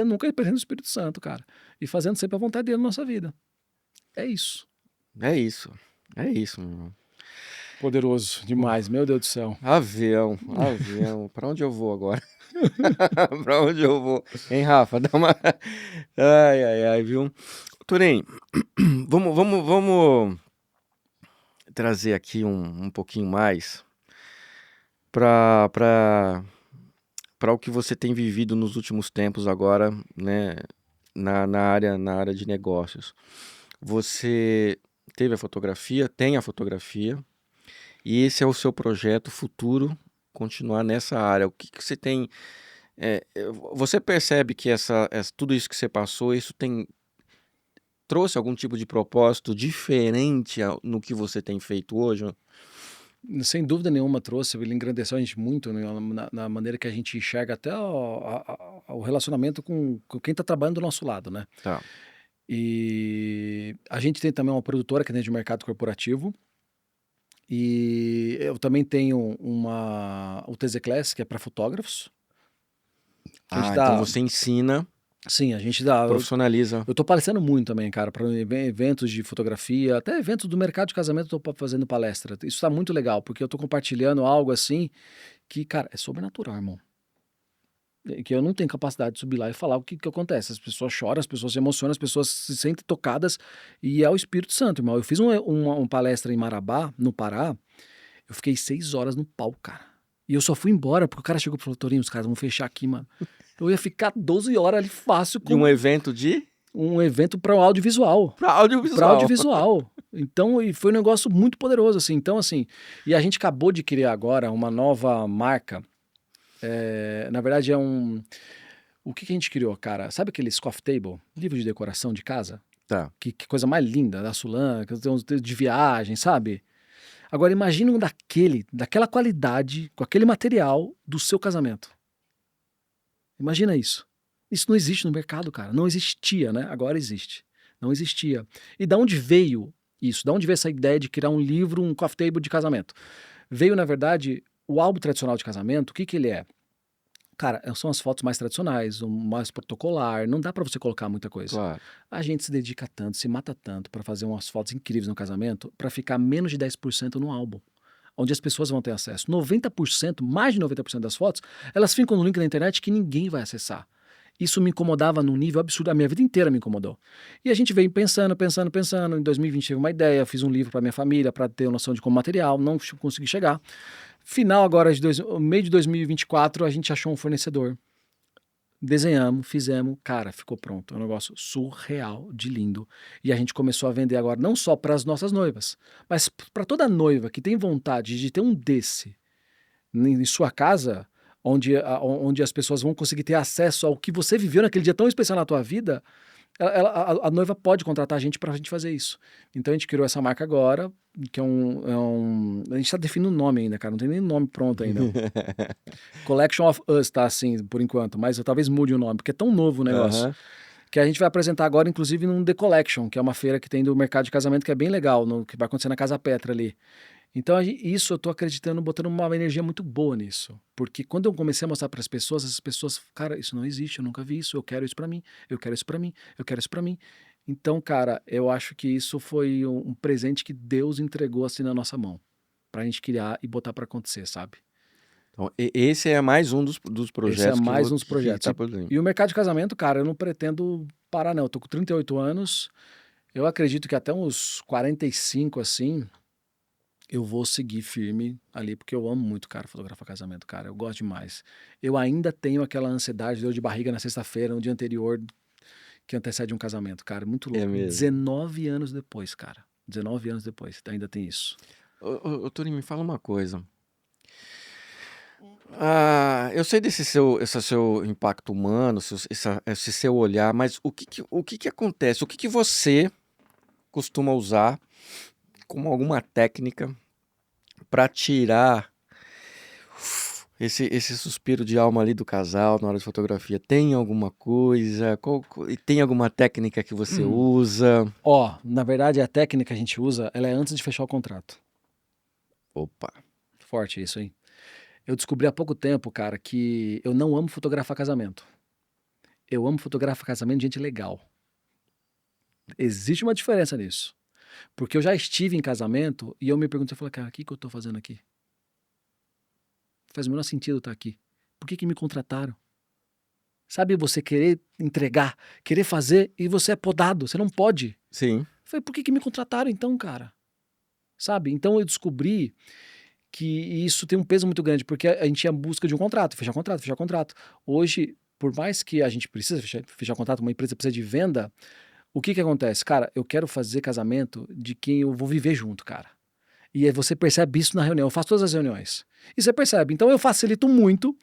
nunca perdendo o Espírito Santo, cara. E fazendo sempre a vontade dele na nossa vida. É isso. É isso. É isso, meu irmão. Poderoso demais, meu Deus do céu. Avião. Pra onde eu vou agora? Pra onde eu vou? Hein, Rafa? Dá uma. Ai, viu? Torinho, vamos trazer aqui um pouquinho mais para o que você tem vivido nos últimos tempos agora, né, na área de negócios. Você teve a fotografia, tem a fotografia, e esse é o seu projeto futuro, continuar nessa área. O que você tem... você percebe que tudo isso que você passou, isso trouxe algum tipo de propósito diferente no que você tem feito hoje? Sem dúvida nenhuma trouxe, ele engrandeceu a gente muito, né, na maneira que a gente enxerga até o relacionamento com quem está trabalhando do nosso lado, né? Tá. E a gente tem também uma produtora que atende de mercado corporativo. E eu também tenho o TZ Class, que é para fotógrafos. Então você ensina, Sim, a gente dá. profissionaliza. Eu tô palestrando muito também, cara, para eventos de fotografia, até eventos do mercado de casamento eu tô fazendo palestra. Isso tá muito legal, porque eu tô compartilhando algo assim que, cara, é sobrenatural, irmão. Que eu não tenho capacidade de subir lá e falar o que acontece. As pessoas choram, as pessoas se emocionam, as pessoas se sentem tocadas e é o Espírito Santo, irmão. Eu fiz uma palestra em Marabá, no Pará, eu fiquei 6 horas no palco, cara. E eu só fui embora porque o cara chegou e falou, Torinho, os caras vão fechar aqui, mano. Eu ia ficar 12 horas ali fácil. De um evento Um evento para o audiovisual. Para audiovisual. Para audiovisual. Então, e foi um negócio muito poderoso, assim. Então, assim, e a gente acabou de criar agora uma nova marca. Na verdade, o que a gente criou, cara? Sabe aqueles coffee table? Livro de decoração de casa? Tá. Que coisa mais linda, da Sulan, que tem uns de viagem, sabe? Agora, imagina um daquela qualidade, com aquele material do seu casamento. Imagina isso. Isso não existe no mercado, cara. Não existia, né? Agora existe. Não existia. E da onde veio isso? Da onde veio essa ideia de criar um livro, um coffee table de casamento? Veio, na verdade, o álbum tradicional de casamento. O que ele é? Cara, são as fotos mais tradicionais, o mais protocolar. Não dá pra você colocar muita coisa. Claro. A gente se dedica tanto, se mata tanto pra fazer umas fotos incríveis no casamento, pra ficar menos de 10% no álbum, onde as pessoas vão ter acesso. 90%, mais de 90% das fotos, elas ficam no link da internet que ninguém vai acessar. Isso me incomodava num nível absurdo, a minha vida inteira me incomodou. E a gente veio pensando. Em 2020 tive uma ideia, fiz um livro para minha família, para ter noção de como material, não consegui chegar. Final agora, meio de 2024, a gente achou um fornecedor. Desenhamos, fizemos, cara, ficou pronto. É um negócio surreal, de lindo. E a gente começou a vender agora não só para as nossas noivas, mas para toda noiva que tem vontade de ter um desse em sua casa, onde as pessoas vão conseguir ter acesso ao que você viveu naquele dia tão especial na tua vida, a noiva pode contratar a gente pra gente fazer isso. Então a gente criou essa marca agora, que a gente tá definindo o nome ainda, cara, não tem nem nome pronto ainda. Collection of Us, tá assim, por enquanto, mas eu talvez mude o nome, porque é tão novo o negócio. Aham. Que a gente vai apresentar agora, inclusive, num The Collection, que é uma feira que tem do mercado de casamento, que é bem legal, que vai acontecer na Casa Petra ali. Então, isso eu tô acreditando, botando uma energia muito boa nisso. Porque quando eu comecei a mostrar para as pessoas, essas pessoas, cara, isso não existe, eu nunca vi isso, eu quero isso para mim, eu quero isso para mim, eu quero isso para mim. Então, cara, eu acho que isso foi um presente que Deus entregou assim na nossa mão, pra gente criar e botar para acontecer, sabe? Então, esse é mais um dos Esse é projetos mais uns que projetos. tá por dentro. E o mercado de casamento, cara, eu não pretendo parar, não. Eu tô com 38 anos, eu acredito que até uns 45, assim, eu vou seguir firme ali, porque eu amo muito, cara, fotografar casamento, cara. Eu gosto demais. Eu ainda tenho aquela ansiedade, dor de barriga na sexta-feira, no dia anterior, que antecede um casamento, cara. Muito É louco. mesmo. 19 anos depois, cara. 19 anos depois, ainda tem isso. Ô, Torinho, me fala uma coisa. Eu sei esse seu impacto humano, esse seu olhar, mas o que que acontece? O que que você costuma usar como alguma técnica para tirar esse suspiro de alma ali do casal na hora de fotografia? Tem alguma coisa? E tem alguma técnica que você usa? Ó, na verdade, a técnica que a gente usa, ela é antes de fechar o contrato. Opa. Forte isso, hein? Eu descobri há pouco tempo, cara, que eu não amo fotografar casamento. Eu amo fotografar casamento de gente legal. Existe uma diferença nisso. Porque eu já estive em casamento e eu me perguntei, eu falei, cara, o que que eu tô fazendo aqui? Faz o menor sentido eu estar aqui. Por que que me contrataram? Sabe você querer entregar, querer fazer e você é podado, você não pode. Sim. Eu falei, por que que me contrataram então, cara? Sabe? Então eu descobri que isso tem um peso muito grande, porque a gente ia em busca de um contrato, fechar contrato, fechar contrato. Hoje, por mais que a gente precise fechar contrato, uma empresa precisa de venda, o que que acontece? Cara, eu quero fazer casamento de quem eu vou viver junto, cara. E aí você percebe isso na reunião. Eu faço todas as reuniões. E você percebe. Então eu facilito muito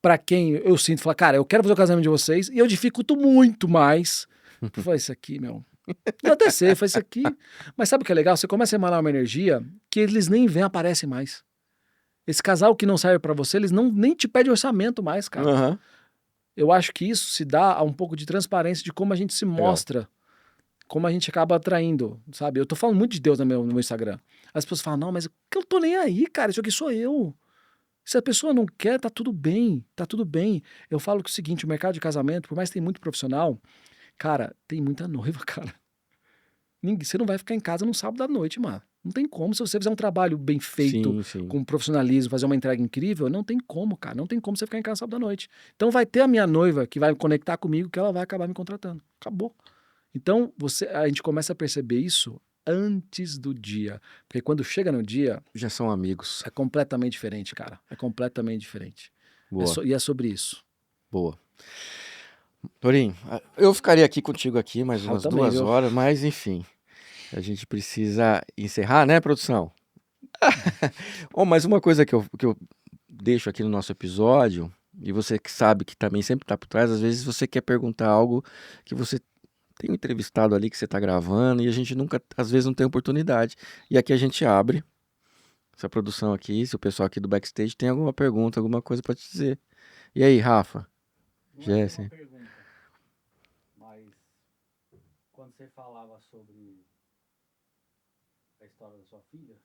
pra quem eu sinto, falar, cara, eu quero fazer o casamento de vocês, e eu dificulto muito mais. Eu falei, isso aqui, meu. Eu até sei, foi isso aqui. Mas sabe o que é legal? Você começa a emanar uma energia que eles nem vêm, aparecem mais. Esse casal que não serve pra você, eles nem te pedem orçamento mais, cara. Aham. Eu acho que isso se dá a um pouco de transparência de como a gente se mostra, como a gente acaba atraindo, sabe? Eu tô falando muito de Deus no meu Instagram. As pessoas falam, não, mas eu tô nem aí, cara, isso aqui sou eu. Se a pessoa não quer, tá tudo bem, tá tudo bem. Eu falo que é o seguinte, o mercado de casamento, por mais que tem muito profissional, cara, tem muita noiva, cara. Você não vai ficar em casa no sábado à noite, mano. Não tem como. Se você fizer um trabalho bem feito, Sim, sim. com profissionalismo, fazer uma entrega incrível, não tem como, cara. Não tem como você ficar em casa sábado à noite. Então vai ter a minha noiva que vai conectar comigo, que ela vai acabar me contratando. Acabou. Então a gente começa a perceber isso antes do dia. Porque quando chega no dia, Já são amigos. é completamente diferente, cara. É completamente diferente. Boa, E é sobre isso. boa. Torinho, eu ficaria aqui contigo mais Eu umas também, 2 viu? horas, mas enfim, a gente precisa encerrar, né, produção? Mas uma coisa que eu deixo aqui no nosso episódio, e você que sabe que também sempre tá por trás, às vezes você quer perguntar algo que você tem um entrevistado ali que você tá gravando e a gente nunca, às vezes não tem oportunidade. E aqui a gente abre essa produção aqui, se o pessoal aqui do backstage tem alguma pergunta, alguma coisa pra te dizer. E aí, Rafa? Jesse? pergunta, mas quando você falava sobre a história da sua filha,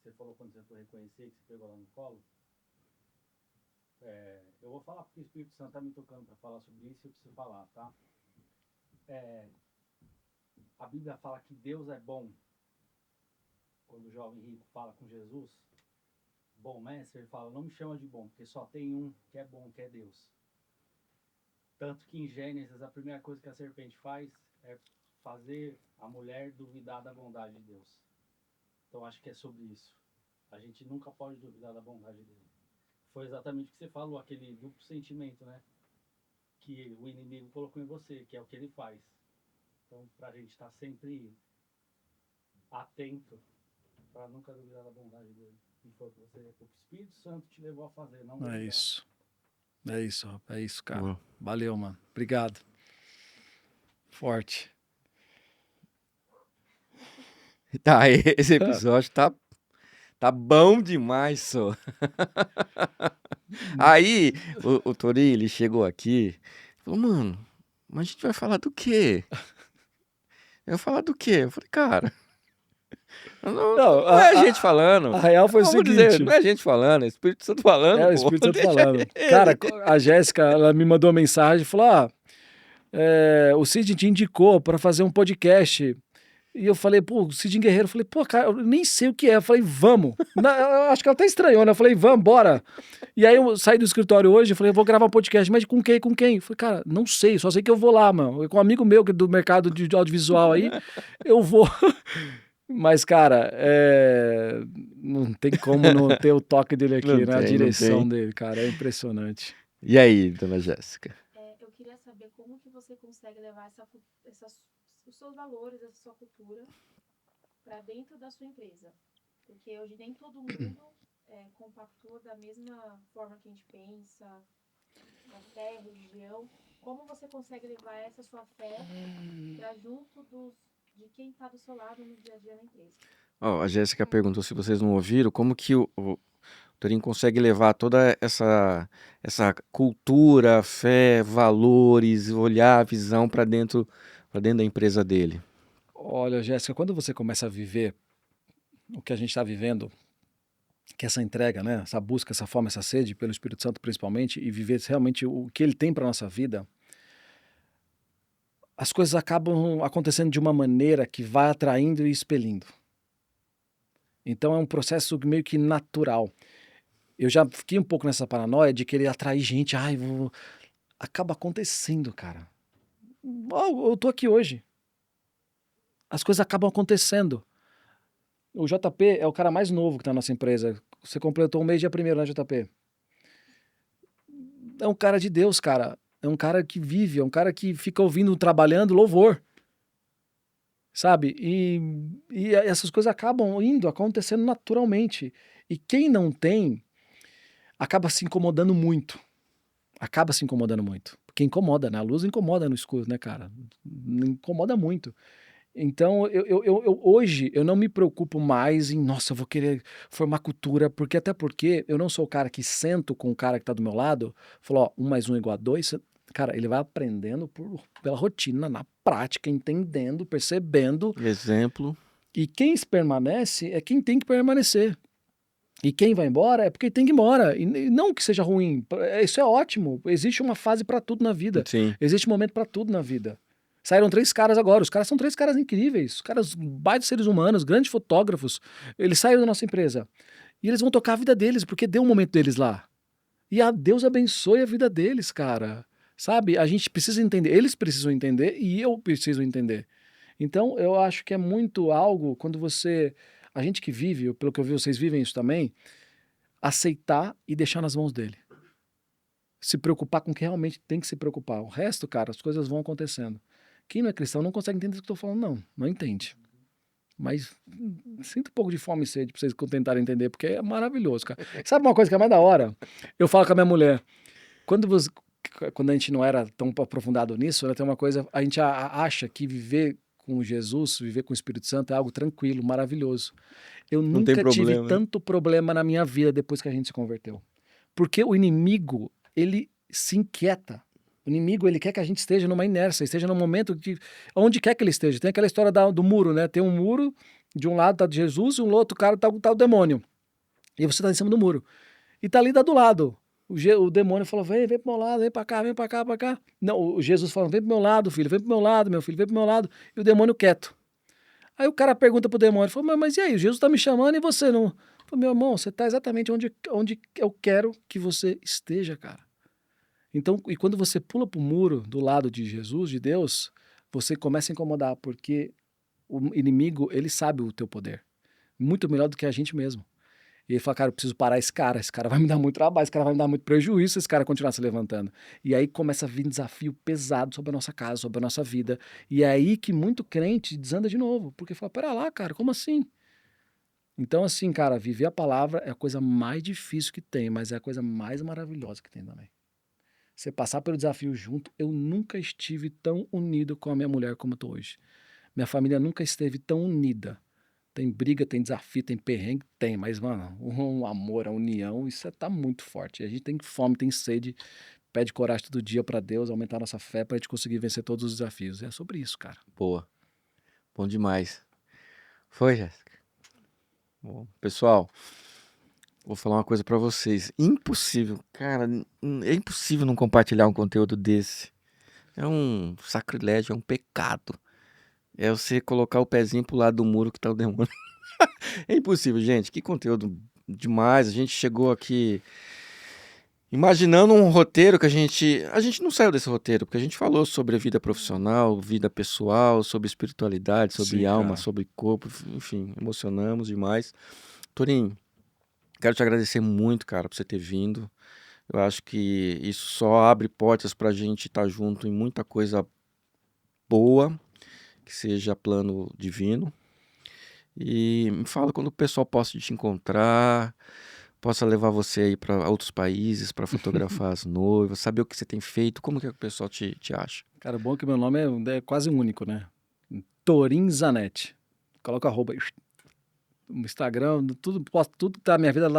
você falou quando você foi reconhecer, que você pegou ela no colo. Eu vou falar porque o Espírito Santo tá me tocando para falar sobre isso e eu preciso falar, tá? A Bíblia fala que Deus é bom. Quando o jovem rico fala com Jesus, bom mestre, ele fala, não me chama de bom, porque só tem um que é bom, que é Deus. Tanto que em Gênesis, a primeira coisa que a serpente faz é fazer a mulher duvidar da bondade de Deus. Então acho que é sobre isso. A gente nunca pode duvidar da bondade dele. Foi exatamente o que você falou, aquele duplo sentimento, né? Que o inimigo colocou em você, que é o que ele faz. Então, pra gente estar sempre atento, para nunca duvidar da bondade dele. O Espírito Santo te levou a fazer, não É isso. É isso, cara. Boa. Valeu, mano. Obrigado. Forte. Tá, esse episódio tá bom demais, só. Aí, o Torinho, ele chegou aqui e falou, mano, mas a gente vai falar do quê? Eu ia falar do quê? Eu falei, cara, não é a gente falando. A real foi o Vamos seguinte. dizer, não é a gente falando, é o Espírito Santo falando, É o pô. Espírito Santo Deixa falando. ele. Cara, a Jéssica, ela me mandou uma mensagem e falou: o Cid te indicou para fazer um podcast. E eu falei, pô, o Cid Guerreiro. Eu falei, pô, cara, eu nem sei o que é. Eu falei, vamos. Eu acho que ela até estranhou, né? Eu falei, vamos, bora. E aí eu saí do escritório hoje, eu falei, eu vou gravar um podcast, mas com quem? Com quem? Eu falei, cara, não sei, só sei que eu vou lá, mano. Com um amigo meu que é do mercado de audiovisual aí, eu vou. Mas, cara, não tem como não ter o toque dele aqui, Não né? A tem, direção não tem. dele, cara, é impressionante. E aí, dona Jéssica? Eu queria saber como que você consegue levar os seus valores, essa sua cultura para dentro da sua empresa. Porque hoje nem todo mundo compactua da mesma forma que a gente pensa, da fé, religião. Como você consegue levar essa sua fé para junto de quem está do seu lado no dia a dia na empresa? Ó, a Jéssica perguntou, se vocês não ouviram, como que o Torinho consegue levar toda essa cultura, fé, valores, olhar, visão para dentro da empresa dele. Olha, Jéssica, quando você começa a viver o que a gente está vivendo, que é essa entrega, né? Essa busca, essa fome, essa sede pelo Espírito Santo principalmente, e viver realmente o que ele tem para nossa vida, as coisas acabam acontecendo de uma maneira que vai atraindo e expelindo. Então é um processo meio que natural. Eu já fiquei um pouco nessa paranoia de querer atrair gente. Acaba acontecendo, cara. Eu tô aqui hoje. As coisas acabam acontecendo. O JP é o cara mais novo que tá na nossa empresa. Você completou um mês dia 1º, né, JP? É um cara de Deus, cara. É um cara que vive, é um cara que fica ouvindo, trabalhando, louvor. Sabe? E essas coisas acabam acontecendo naturalmente. E quem não tem, acaba se incomodando muito. Porque incomoda, né? A luz incomoda no escuro, né, cara? Incomoda muito. Então, hoje, eu não me preocupo mais em, nossa, eu vou querer formar cultura, até porque eu não sou o cara que sento com o cara que tá do meu lado, falo, ó, 1 mais 1 igual a 2, cara, ele vai aprendendo pela rotina, na prática, entendendo, percebendo. Exemplo. E quem permanece é quem tem que permanecer. E quem vai embora é porque tem que ir embora. E não que seja ruim, isso é ótimo. Existe uma fase para tudo na vida. Sim. Existe um momento para tudo na vida. Saíram 3 caras agora. Os caras são 3 caras incríveis. Os caras, baitos seres humanos, grandes fotógrafos. Eles saíram da nossa empresa. E eles vão tocar a vida deles, porque deu um momento deles lá. E Deus abençoe a vida deles, cara. Sabe? A gente precisa entender. Eles precisam entender e eu preciso entender. Então, eu acho que é muito algo, quando a gente que vive, pelo que eu vi, vocês vivem isso também, aceitar e deixar nas mãos dele. Se preocupar com o que realmente tem que se preocupar. O resto, cara, as coisas vão acontecendo. Quem não é cristão não consegue entender o que eu tô falando, não entende. Mas sinto um pouco de fome e sede pra vocês tentarem entender, porque é maravilhoso, cara. Sabe uma coisa que é mais da hora? Eu falo com a minha mulher, quando a gente não era tão aprofundado nisso, tem uma coisa, a gente acha que viver com Jesus, viver com o Espírito Santo é algo tranquilo, maravilhoso. Eu nunca tive tanto problema na minha vida depois que a gente se converteu. Porque o inimigo, ele se inquieta. O inimigo, ele quer que a gente esteja numa inércia, esteja num momento que, onde quer que ele esteja. Tem aquela história do muro, né? Tem um muro, de um lado tá Jesus e um outro cara tá o demônio. E você tá em cima do muro. E tá ali do lado. O demônio falou, vem pro meu lado, vem pra cá, vem pra cá, pra cá. Não, o Jesus falou, vem pro meu lado, filho, vem pro meu lado, meu filho, vem pro meu lado. E o demônio quieto. Aí o cara pergunta pro demônio, falou, mas e aí, Jesus tá me chamando e você não? Falei, meu irmão, você tá exatamente onde eu quero que você esteja, cara. Então, e quando você pula pro muro do lado de Jesus, de Deus, você começa a incomodar, porque o inimigo, ele sabe o teu poder. Muito melhor do que a gente mesmo. E ele fala, cara, eu preciso parar esse cara vai me dar muito trabalho, esse cara vai me dar muito prejuízo se esse cara continuar se levantando. E aí começa a vir desafio pesado sobre a nossa casa, sobre a nossa vida. E é aí que muito crente desanda de novo, porque fala, pera lá, cara, como assim? Então, assim, cara, viver a palavra é a coisa mais difícil que tem, mas é a coisa mais maravilhosa que tem também. Você passar pelo desafio junto, eu nunca estive tão unido com a minha mulher como eu tô hoje. Minha família nunca esteve tão unida. Tem briga, tem desafio, tem perrengue, tem, mas, mano, um amor, a união, isso tá muito forte. A gente tem fome, tem sede, pede coragem todo dia pra Deus, aumentar nossa fé pra gente conseguir vencer todos os desafios. É sobre isso, cara. Boa. Bom demais. Foi, Jéssica? Bom, pessoal, vou falar uma coisa pra vocês. Impossível, cara, é impossível não compartilhar um conteúdo desse. É um sacrilégio, é um pecado. É você colocar o pezinho pro lado do muro que tá o demônio. É impossível, gente. Que conteúdo demais. A gente chegou aqui imaginando um roteiro que a gente não saiu desse roteiro, porque a gente falou sobre a vida profissional, vida pessoal, sobre espiritualidade, sobre Sim, alma, cara. sobre corpo, enfim, emocionamos demais. Torinho, quero te agradecer muito, cara, por você ter vindo. Eu acho que isso só abre portas pra gente estar junto em muita coisa boa, que seja plano divino. E me fala quando o pessoal possa te encontrar, possa levar você aí para outros países para fotografar as noivas, saber o que você tem feito, como que o pessoal te acha. Cara, o bom é que meu nome é quase único, né? Torin Zanetti. Coloca arroba aí. No Instagram, tudo que tá na minha vida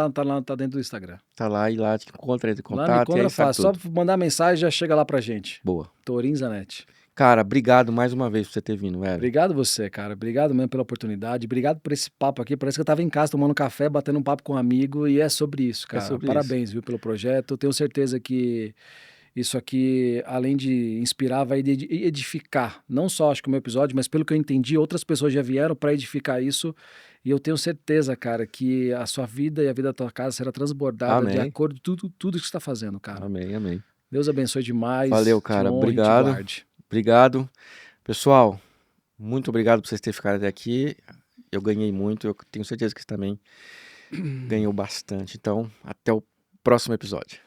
tá dentro do Instagram. Tá lá e lá te encontra, entra em Lá me contato e aí encontra sabe fácil. Só tudo. mandar mensagem já chega lá pra gente. Boa. Torin Zanetti. Cara, obrigado mais uma vez por você ter vindo, velho. Obrigado você, cara. Obrigado mesmo pela oportunidade. Obrigado por esse papo aqui. Parece que eu tava em casa tomando café, batendo um papo com um amigo. E é sobre isso, É cara. sobre Parabéns, viu, pelo projeto. Eu tenho certeza que isso aqui, além de inspirar, vai edificar. Não só, acho que o meu episódio, mas pelo que eu entendi, outras pessoas já vieram para edificar isso. E eu tenho certeza, cara, que a sua vida e a vida da tua casa será transbordada de Amém. acordo com tudo que você está fazendo, cara. Amém, amém. Deus abençoe demais. Valeu, Te cara. honre, te Obrigado. guarde. Obrigado. Pessoal, muito obrigado por vocês terem ficado até aqui. Eu ganhei muito, eu tenho certeza que você também ganhou bastante. Então, até o próximo episódio.